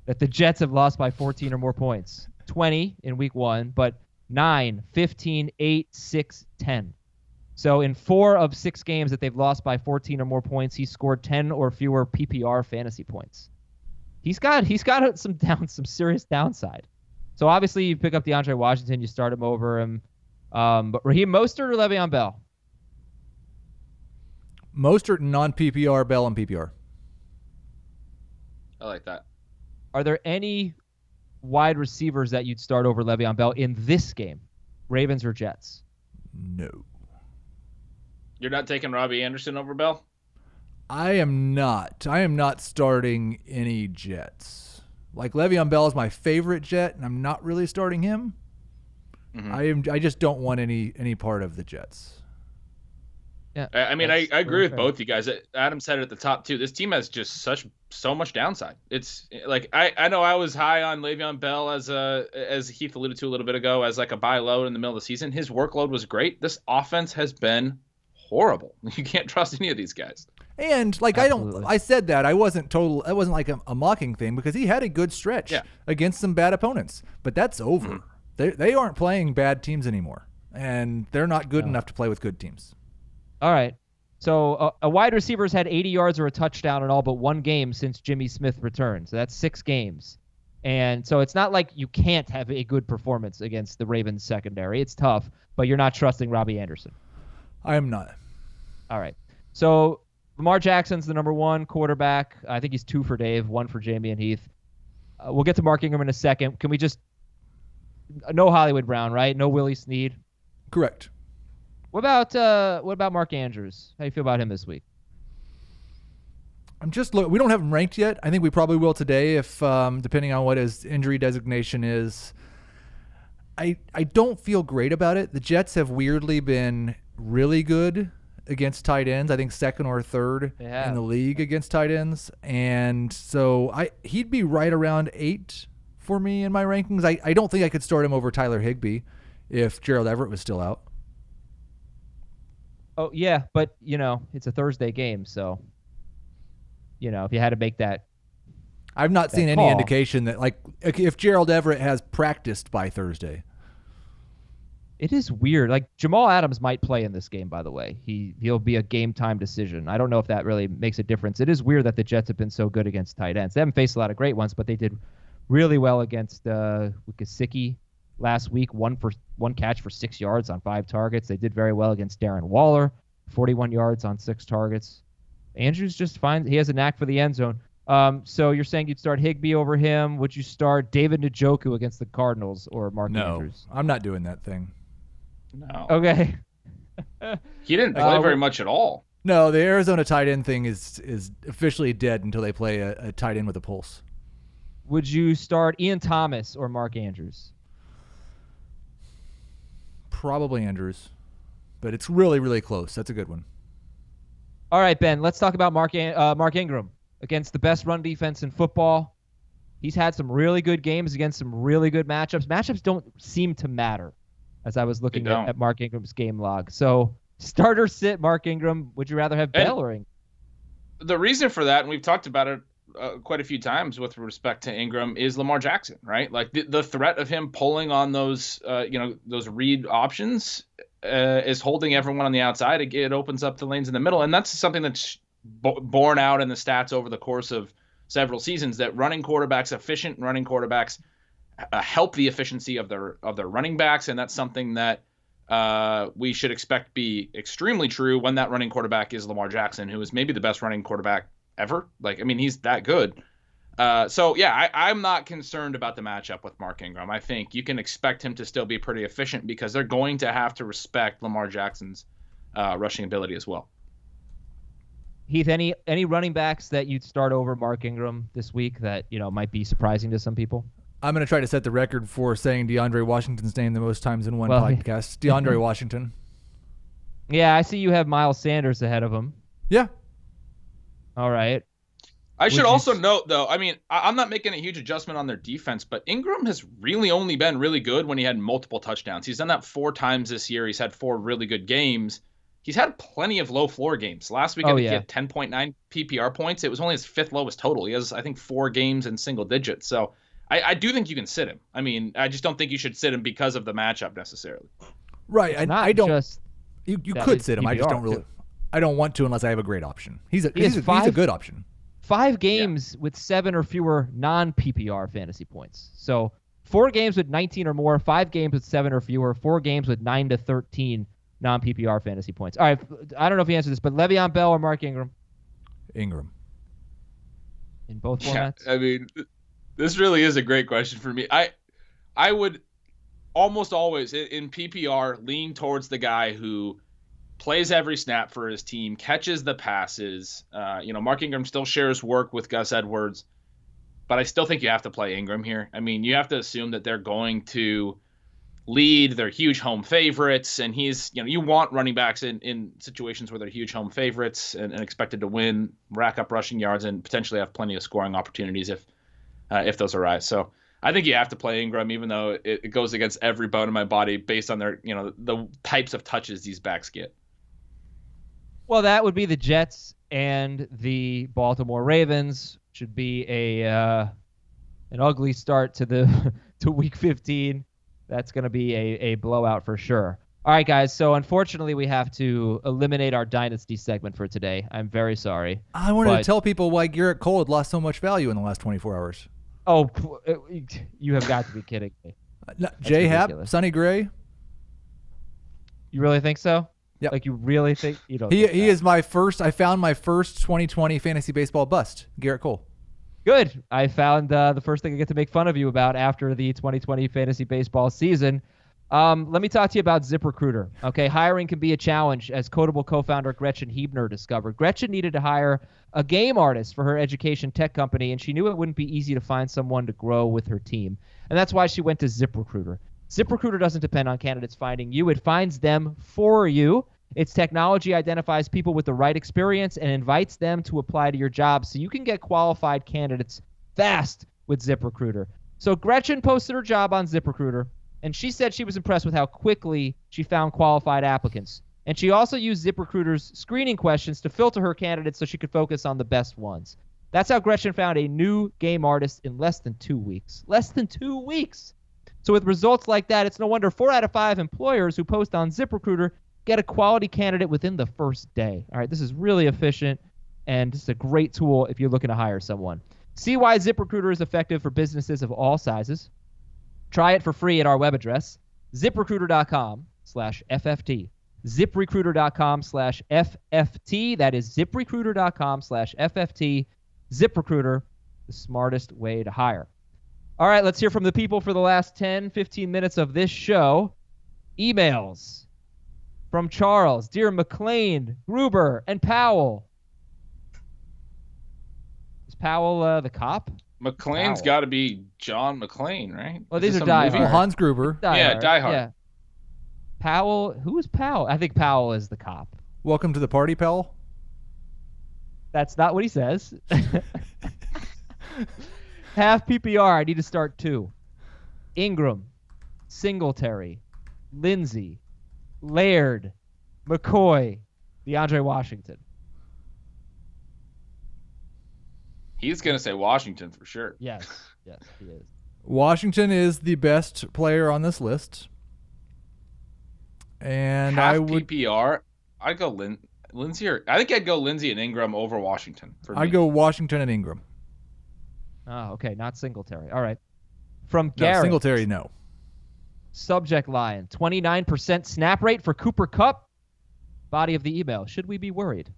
That the Jets have lost by 14 or more points. 20 in week 1, but 9, 15, 8, 6, 10. So in 4 of 6 games that they've lost by 14 or more points, he scored 10 or fewer PPR fantasy points. He's got some serious downside. So obviously you pick up DeAndre Washington, you start him over him. But Raheem Mostert or Le'Veon Bell? Mostert non-PPR, Bell and PPR. I like that. Are there any wide receivers that you'd start over Le'Veon Bell in this game, Ravens or Jets? No. You're not taking Robbie Anderson over Bell? I am not. I am not starting any Jets. Like, Le'Veon Bell is my favorite Jet, and I'm not really starting him. Mm-hmm. I just don't want any part of the Jets. Yeah, I mean, I agree with both you guys. Adam said it at the top too. This team has just so much downside. It's like I know I was high on Le'Veon Bell as Heath alluded to a little bit ago as like a buy low in the middle of the season. His workload was great. This offense has been horrible. You can't trust any of these guys. And like Absolutely. I said that I wasn't like a mocking thing because he had a good stretch against some bad opponents, but that's over. Mm-hmm. They aren't playing bad teams anymore, and they're not good enough to play with good teams. All right. So a wide receiver's had 80 yards or a touchdown in all but 1 game since Jimmy Smith returned. So that's 6 games. And so it's not like you can't have a good performance against the Ravens secondary. It's tough, but you're not trusting Robbie Anderson. I am not. All right. So Lamar Jackson's the number 1 quarterback. I think he's 2 for Dave, 1 for Jamie and Heath. We'll get to Mark Ingram in a second. Can we just no Hollywood Brown, right? No Willie Snead? Correct. What about Mark Andrews? How do you feel about him this week? We don't have him ranked yet. I think we probably will today if depending on what his injury designation is. I don't feel great about it. The Jets have weirdly been really good against tight ends. I think second or third in the league against tight ends. And so he'd be right around 8 for me in my rankings. I don't think I could start him over Tyler Higbee if Gerald Everett was still out. Oh, yeah, but, it's a Thursday game, so, if you had to make that. I've not seen any indication that, like, if Gerald Everett has practiced by Thursday. It is weird. Like, Jamal Adams might play in this game, by the way. He'll be a game-time decision. I don't know if that really makes a difference. It is weird that the Jets have been so good against tight ends. They haven't faced a lot of great ones, but they did really well against Gesicki last week. One catch for 6 yards on 5 targets. They did very well against Darren Waller, 41 yards on 6 targets. Andrews just fine. He has a knack for the end zone. So you're saying you'd start Higbee over him. Would you start David Njoku against the Cardinals or Mark Andrews? No, I'm not doing that thing. No. Okay. He didn't play very much at all. No, the Arizona tight end thing is officially dead until they play a tight end with a pulse. Would you start Ian Thomas or Mark Andrews? Probably Andrews, but it's really, really close. That's a good one. All right, Ben, let's talk about Mark Ingram against the best run defense in football. He's had some really good games against some really good matchups. Matchups don't seem to matter, as I was looking at Mark Ingram's game log. So start or sit Mark Ingram. Would you rather have Bell or Ingram? The reason for that, and we've talked about it quite a few times with respect to Ingram, is Lamar Jackson, right? Like the threat of him pulling on those read options is holding everyone on the outside. It opens up the lanes in the middle, and that's something that's borne out in the stats over the course of several seasons, that efficient running quarterbacks help the efficiency of their running backs, and that's something that we should expect be extremely true when that running quarterback is Lamar Jackson, who is maybe the best running quarterback ever. He's that good. I'm not concerned about the matchup with Mark Ingram. I think you can expect him to still be pretty efficient because they're going to have to respect Lamar Jackson's rushing ability as well. Heath, any running backs that you'd start over Mark Ingram this week that might be surprising to some people? I'm going to try to set the record for saying DeAndre Washington's name the most times in one podcast. DeAndre Washington. Yeah, I see you have Miles Sanders ahead of him. Yeah. All right. I should also note, though, I'm not making a huge adjustment on their defense, but Ingram has really only been really good when he had multiple touchdowns. He's done that 4 times this year. He's had 4 really good games. He's had plenty of low floor games. Last week, I think he had 10.9 PPR points. It was only his 5th lowest total. He has, I think, 4 games in single digits. So I do think you can sit him. I just don't think you should sit him because of the matchup necessarily. Right. I don't. You could sit him. PPR, I just don't really. I don't want to unless I have a great option. He's a good option. 5 games with 7 or fewer non-PPR fantasy points. So 4 games with 19 or more, 5 games with 7 or fewer, 4 games with 9 to 13 non-PPR fantasy points. All right, I don't know if you answered this, but Le'Veon Bell or Mark Ingram? Ingram. In both formats? Yeah, this really is a great question for me. I would almost always, in PPR, lean towards the guy who plays every snap for his team, catches the passes. Mark Ingram still shares work with Gus Edwards, but I still think you have to play Ingram here. You have to assume that they're going to lead. They're huge home favorites, and he's, you want running backs in situations where they're huge home favorites and expected to win, rack up rushing yards, and potentially have plenty of scoring opportunities if those arise. So I think you have to play Ingram, even though it goes against every bone in my body based on their, the types of touches these backs get. Well, that would be the Jets and the Baltimore Ravens. Should be an ugly start to Week 15. That's going to be a blowout for sure. All right, guys. So unfortunately, we have to eliminate our Dynasty segment for today. I'm very sorry. I wanted to tell people why Garrett Cole had lost so much value in the last 24 hours. Oh, you have got to be kidding me. J Hap, Sonny Gray. You really think so? Yeah. Like, you really think you don't? He is my first. I found my first 2020 fantasy baseball bust. Garrett Cole. Good. I found the first thing I get to make fun of you about after the 2020 fantasy baseball season. Let me talk to you about ZipRecruiter. Okay, hiring can be a challenge, as Codable co-founder Gretchen Hebner discovered. Gretchen needed to hire a game artist for her education tech company, and she knew it wouldn't be easy to find someone to grow with her team. And that's why she went to ZipRecruiter. ZipRecruiter doesn't depend on candidates finding you. It finds them for you. Its technology identifies people with the right experience and invites them to apply to your job so you can get qualified candidates fast with ZipRecruiter. So Gretchen posted her job on ZipRecruiter, and she said she was impressed with how quickly she found qualified applicants. And she also used ZipRecruiter's screening questions to filter her candidates so she could focus on the best ones. That's how Gretchen found a new game artist in less than 2 weeks. Less than 2 weeks. So with results like that, it's no wonder 4 out of 5 employers who post on ZipRecruiter get a quality candidate within the first day. All right, this is really efficient, and this is a great tool if you're looking to hire someone. See why ZipRecruiter is effective for businesses of all sizes. Try it for free at our web address, ZipRecruiter.com/FFT. ZipRecruiter.com/FFT. That is ZipRecruiter.com/FFT. ZipRecruiter, the smartest way to hire. All right, let's hear from the people for the last 10, 15 minutes of this show. Emails from Charles, Dear McLean, Gruber, and Powell. Is Powell the cop? McLean's got to be John McClane, right? Well, these are Die Hard. Hans Gruber. Die Hard. Yeah. Powell, who is Powell? I think Powell is the cop. Welcome to the party, Powell. That's not what he says. Half PPR, I need to start 2. Ingram, Singletary, Lindsey, Laird, McCoy, DeAndre Washington. He's going to say Washington for sure. Yes, he is. Washington is the best player on this list. And half I would PPR, I'd go Lindsey, or I think I'd go Lindsey and Ingram over Washington. I'd go Washington and Ingram. Oh, okay, not Singletary. All right. From Garrett. No, Singletary, no. Subject line, 29% snap rate for Cooper Kupp. Body of the email, should we be worried?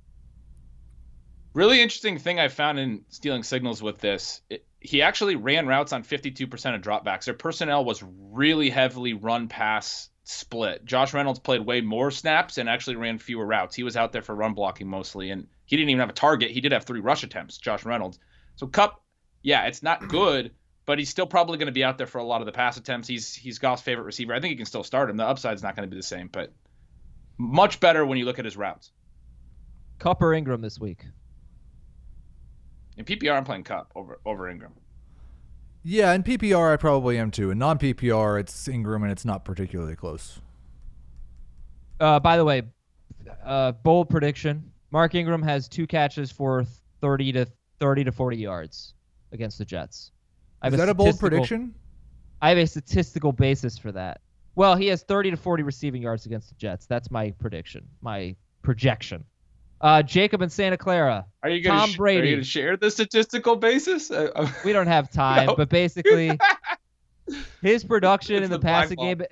Really interesting thing I found in stealing signals with this, he actually ran routes on 52% of dropbacks. Their personnel was really heavily run pass split. Josh Reynolds played way more snaps and actually ran fewer routes. He was out there for run blocking mostly, and he didn't even have a target. He did have 3 rush attempts, Josh Reynolds. So Kupp, yeah, it's not good, but he's still probably going to be out there for a lot of the pass attempts. He's Goff's favorite receiver. I think you can still start him. The upside's not going to be the same, but much better when you look at his routes. Kupp or Ingram this week? In PPR, I'm playing Kupp over Ingram. Yeah, in PPR, I probably am too. In non-PPR, it's Ingram, and it's not particularly close. By the way, bold prediction. Mark Ingram has 2 catches for 30 to 40 yards against the Jets. Is that a bold prediction? I have a statistical basis for that. Well, he has 30 to 40 receiving yards against the Jets. That's my prediction, my projection. Jacob in Santa Clara. Are you going to share the statistical basis? We don't have time, No. but basically his production in the passing game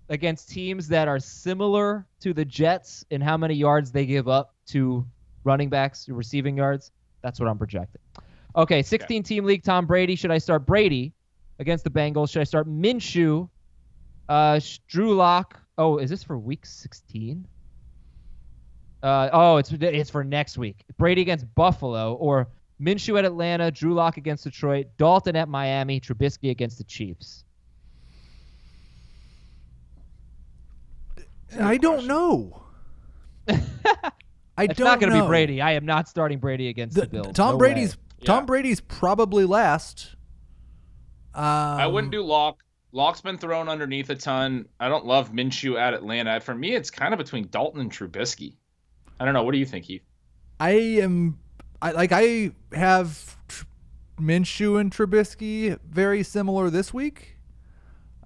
against teams that are similar to the Jets in how many yards they give up to running backs, receiving yards, that's what I'm projecting. Okay, 16-team league, Tom Brady. Should I start Brady against the Bengals? Should I start Minshew? Drew Lock. Oh, is this for week 16? It's for next week. Brady against Buffalo, or Minshew at Atlanta, Drew Lock against Detroit, Dalton at Miami, Trubisky against the Chiefs. I don't know. It's not going to be Brady. I am not starting Brady against the Bills. Tom Brady's probably last. I wouldn't do Lock. Lock's been thrown underneath a ton. I don't love Minshew at Atlanta. For me, it's kind of between Dalton and Trubisky. I don't know. What do you think, Heath? I have Minshew and Trubisky very similar this week.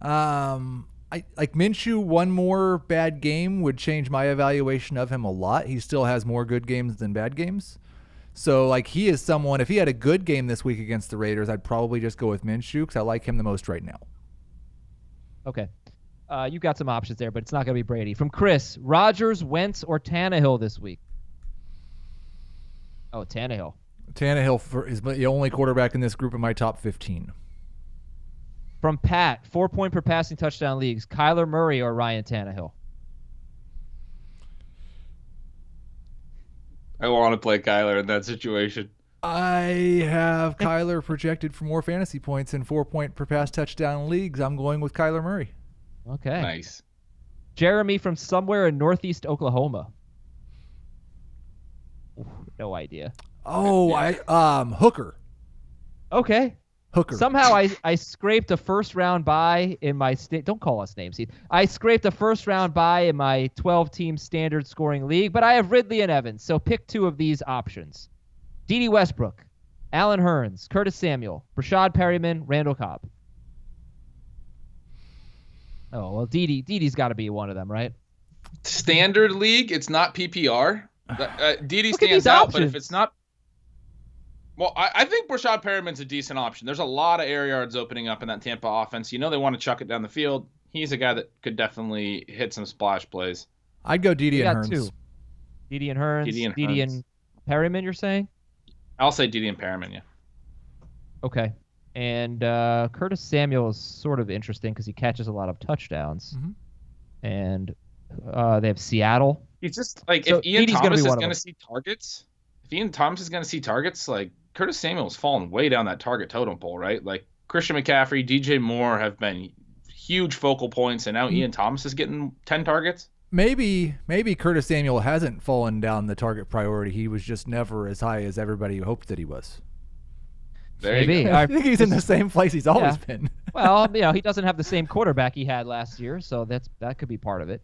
Minshew, one more bad game would change my evaluation of him a lot. He still has more good games than bad games. So, he is someone, if he had a good game this week against the Raiders, I'd probably just go with Minshew because I like him the most right now. Okay. You've got some options there, but it's not going to be Brady. From Chris, Rodgers, Wentz, or Tannehill this week? Oh, Tannehill. Tannehill is the only quarterback in this group in my top 15. From Pat, 4-point per passing touchdown leagues, Kyler Murray or Ryan Tannehill? I want to play Kyler in that situation. I have Kyler projected for more fantasy points in 4-point per pass touchdown leagues. I'm going with Kyler Murray. Okay. Nice. Jeremy from somewhere in northeast Oklahoma. No idea. Oh, Hooker. Okay. Hooker. Somehow I scraped a first-round bye in my don't call us names. I scraped a first-round bye in my 12-team standard scoring league, but I have Ridley and Evans, so pick two of these options. D.D. Westbrook, Allen Hurns, Curtis Samuel, Rashad Perryman, Randall Cobb. Oh, well, D.D.'s got to be one of them, right? Standard league, it's not PPR. D.D. stands out, but if it's not... Well, I think Rashad Perriman's a decent option. There's a lot of air yards opening up in that Tampa offense. You know they want to chuck it down the field. He's a guy that could definitely hit some splash plays. I'd go D.D. and Hurns. Two. D.D. and Hurns. D.D. and Perriman, you're saying? I'll say D.D. and Perriman, yeah. Okay. And Curtis Samuel is sort of interesting because he catches a lot of touchdowns. Mm-hmm. And they have Seattle. He's just like, so if Ian Thomas is going to see targets, like Curtis Samuel's fallen way down that target totem pole, right? Like Christian McCaffrey, DJ Moore have been huge focal points, and now Ian Thomas is getting 10 targets. Maybe Curtis Samuel hasn't fallen down the target priority. He was just never as high as everybody hoped that he was. Maybe. I think he's in the same place he's always been. Well, he doesn't have the same quarterback he had last year, so that could be part of it.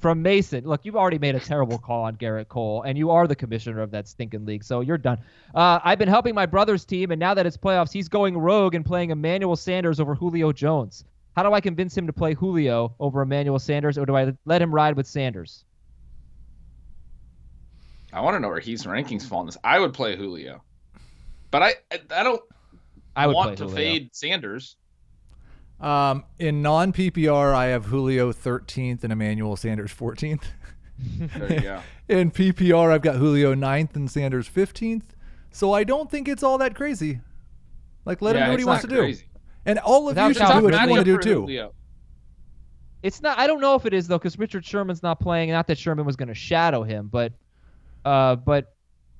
From Mason, look, you've already made a terrible call on Garrett Cole, and you are the commissioner of that stinking league, so you're done. I've been helping my brother's team, and now that it's playoffs, he's going rogue and playing Emmanuel Sanders over Julio Jones. How do I convince him to play Julio over Emmanuel Sanders, or do I let him ride with Sanders? I want to know where his rankings fall in this. I would play Julio, but I don't want to fade Sanders. In non-PPR, I have Julio 13th and Emmanuel Sanders 14th. There you go. In PPR, I've got Julio 9th and Sanders 15th. So I don't think it's all that crazy. Like, let him do what he wants to do. And all of you should do what you want to do, too. Julio. It's not. I don't know if it is, though, because Richard Sherman's not playing. Not that Sherman was going to shadow him, but all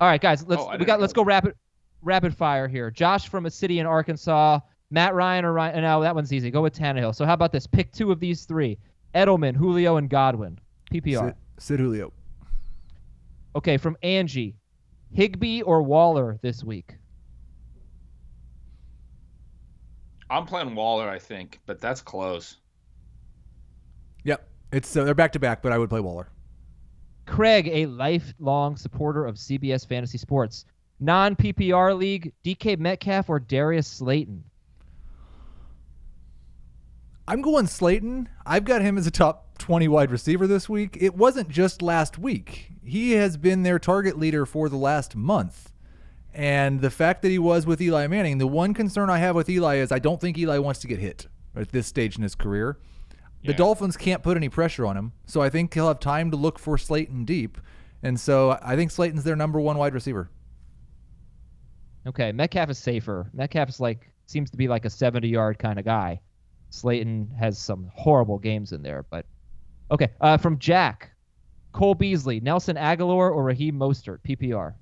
right, guys, let's go rapid fire here. Josh from a city in Arkansas. Matt Ryan or Ryan? No, that one's easy. Go with Tannehill. So how about this? Pick two of these three: Edelman, Julio, and Godwin. PPR. Sit Julio. Okay, from Angie, Higbee or Waller this week? I'm playing Waller, I think, but that's close. Yep, it's they're back to back, but I would play Waller. Craig, a lifelong supporter of CBS Fantasy Sports. Non-PPR league: DK Metcalf or Darius Slayton? I'm going Slayton. I've got him as a top 20 wide receiver this week. It wasn't just last week. He has been their target leader for the last month. And the fact that he was with Eli Manning, the one concern I have with Eli is I don't think Eli wants to get hit at this stage in his career. The Dolphins can't put any pressure on him, so I think he'll have time to look for Slayton deep. And so I think Slayton's their number one wide receiver. Okay, Metcalf is safer. Metcalf is seems to be like a 70-yard kind of guy. Slayton has some horrible games in there, but okay. From Jack, Cole Beasley, Nelson Aguilar, or Raheem Mostert? PPR.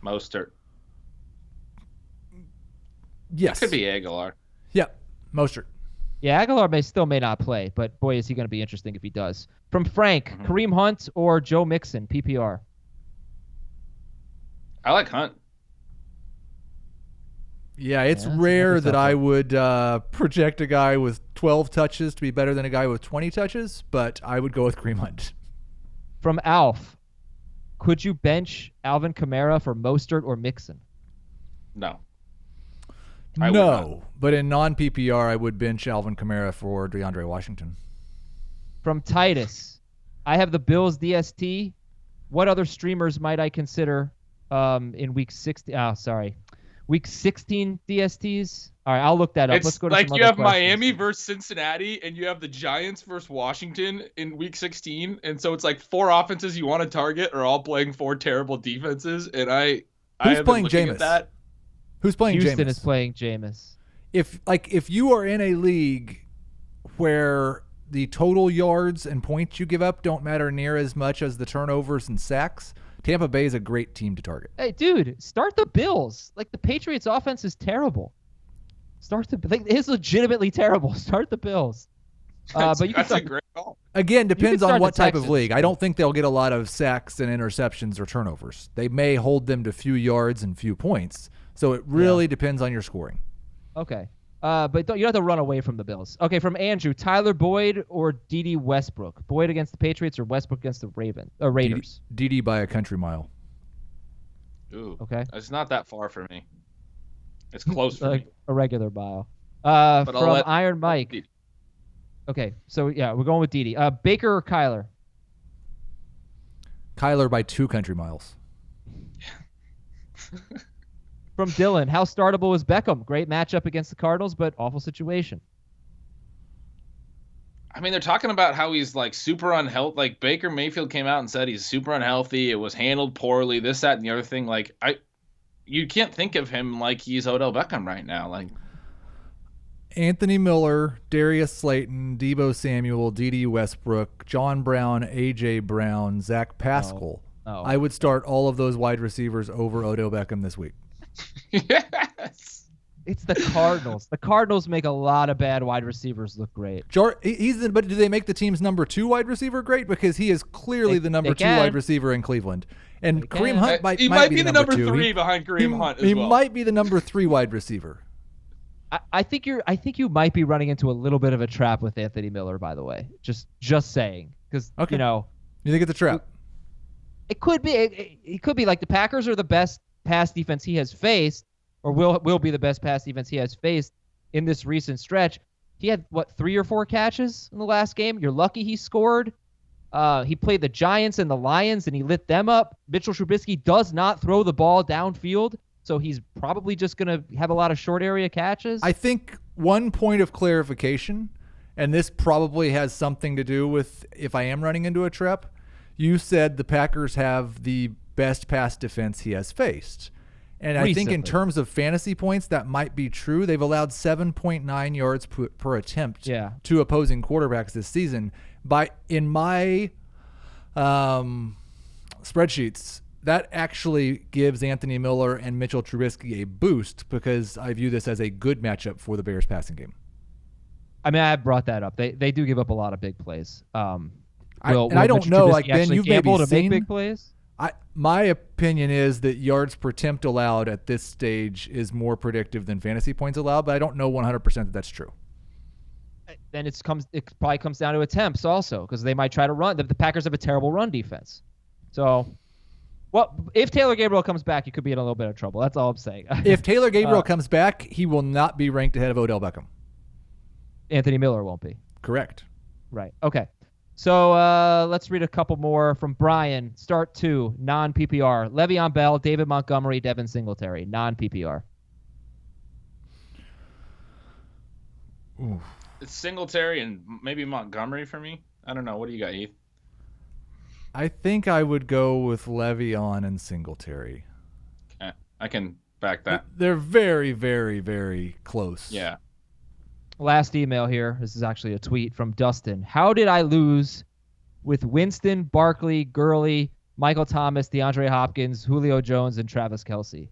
Mostert. Yes. It could be Aguilar. Yeah, Mostert. Yeah, Aguilar may not play, but boy, is he going to be interesting if he does. From Frank, Kareem Hunt or Joe Mixon? PPR. I like Hunt. Yeah, it's rare that I would project a guy with 12 touches to be better than a guy with 20 touches, but I would go with Kareem Hunt. From Alf, could you bench Alvin Kamara for Mostert or Mixon? No. No, but in non-PPR, I would bench Alvin Kamara for DeAndre Washington. From Titus, I have the Bills DST. What other streamers might I consider in week 16? Oh, sorry. Week 16 DSTs? All right, I'll look that up. Let's go to some other you have questions. Miami versus Cincinnati, and you have the Giants versus Washington in week 16, and so it's like four offenses you want to target are all playing four terrible defenses, and Who's playing Jameis? Who's playing Jameis? Houston is playing Jameis. If you are in a league where the total yards and points you give up don't matter near as much as the turnovers and sacks, Tampa Bay is a great team to target. Hey, dude, start the Bills. Like, the Patriots' offense is terrible. It's legitimately terrible. Start the Bills. That's a great call. Again, depends on what type of Texans. league. I don't think they'll get a lot of sacks and interceptions or turnovers. They may hold them to few yards and few points. So it really depends on your scoring. Okay. But you don't have to run away from the Bills. Okay, from Andrew, Tyler Boyd or D.D. Westbrook? Boyd against the Patriots or Westbrook against the Raiders? D.D. by a country mile. Ooh. Okay. It's not that far for me. It's close for me. A regular mile. But From Iron Mike. Okay, so yeah, we're going with D.D. Baker or Kyler? Kyler by 2 country miles. From Dylan, how startable was Beckham? Great matchup against the Cardinals, but awful situation. I mean, they're talking about how he's like super unhealthy. Like Baker Mayfield came out and said he's super unhealthy. It was handled poorly. This, that, and the other thing. Like you can't think of him like he's Odell Beckham right now. Like Anthony Miller, Darius Slayton, Deebo Samuel, D.D. Westbrook, John Brown, A.J. Brown, Zach Pascal. Oh. I would start all of those wide receivers over Odell Beckham this week. Yes. It's the Cardinals. The Cardinals make a lot of bad wide receivers look great. But do they make the team's number 2 wide receiver great? Because he is clearly the number 2 wide receiver in Cleveland. And Kareem Hunt might be the number 2. 3 behind Kareem Hunt as he well. might be the number 3 wide receiver. I think you might be running into a little bit of a trap with Anthony Miller, by the way. Just saying, because you think it's a trap? It could be. It could be like the Packers are the best pass defense he has faced, or will be the best pass defense he has faced in this recent stretch. He had 3 or 4 catches in the last game. You're lucky he scored. He played the Giants and the Lions, and he lit them up. Mitchell Trubisky does not throw the ball downfield, so he's probably just going to have a lot of short area catches. I think one point of clarification, and this probably has something to do with if I am running into a trap. You said the Packers have the best pass defense he has faced. And I think in terms of fantasy points, that might be true. They've allowed 7.9 yards per attempt to opposing quarterbacks this season. In my spreadsheets, that actually gives Anthony Miller and Mitchell Trubisky a boost because I view this as a good matchup for the Bears passing game. I mean, I brought that up. They do give up a lot of big plays. I don't know. Like Ben, you've maybe seen make big plays. My opinion is that yards per attempt allowed at this stage is more predictive than fantasy points allowed, but I don't know 100% that that's true. Then it probably comes down to attempts also, because they might try to run. The Packers have a terrible run defense. So, if Taylor Gabriel comes back, you could be in a little bit of trouble. That's all I'm saying. If Taylor Gabriel comes back, he will not be ranked ahead of Odell Beckham. Anthony Miller won't be. Correct. Right. Okay. So let's read a couple more from Brian. Start 2, non-PPR. Le'Veon Bell, David Montgomery, Devin Singletary, non-PPR. Ooh. It's Singletary and maybe Montgomery for me. I don't know. What do you got, Heath? I think I would go with Le'Veon and Singletary. Okay. I can back that. They're very, very, very close. Yeah. Last email here. This is actually a tweet from Dustin. How did I lose with Winston, Barkley, Gurley, Michael Thomas, DeAndre Hopkins, Julio Jones, and Travis Kelce?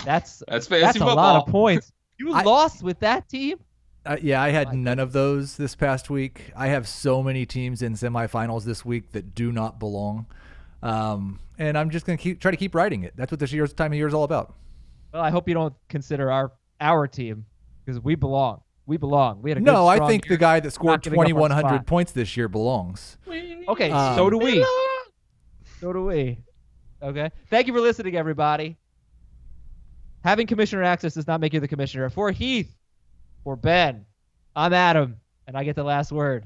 That's a lot of points. You lost with that team? I had none of those this past week. I have so many teams in semifinals this week that do not belong. And I'm just going to try to keep riding it. That's what this time of year is all about. Well, I hope you don't consider our team, because we belong. We belong. We had a good, I think year. The guy that scored 2,100 points this year belongs. Okay, so do we. So do we. Okay. Thank you for listening, everybody. Having commissioner access does not make you the commissioner. For Heath, for Ben, I'm Adam, and I get the last word.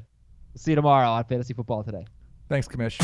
We'll see you tomorrow on Fantasy Football Today. Thanks, Commish.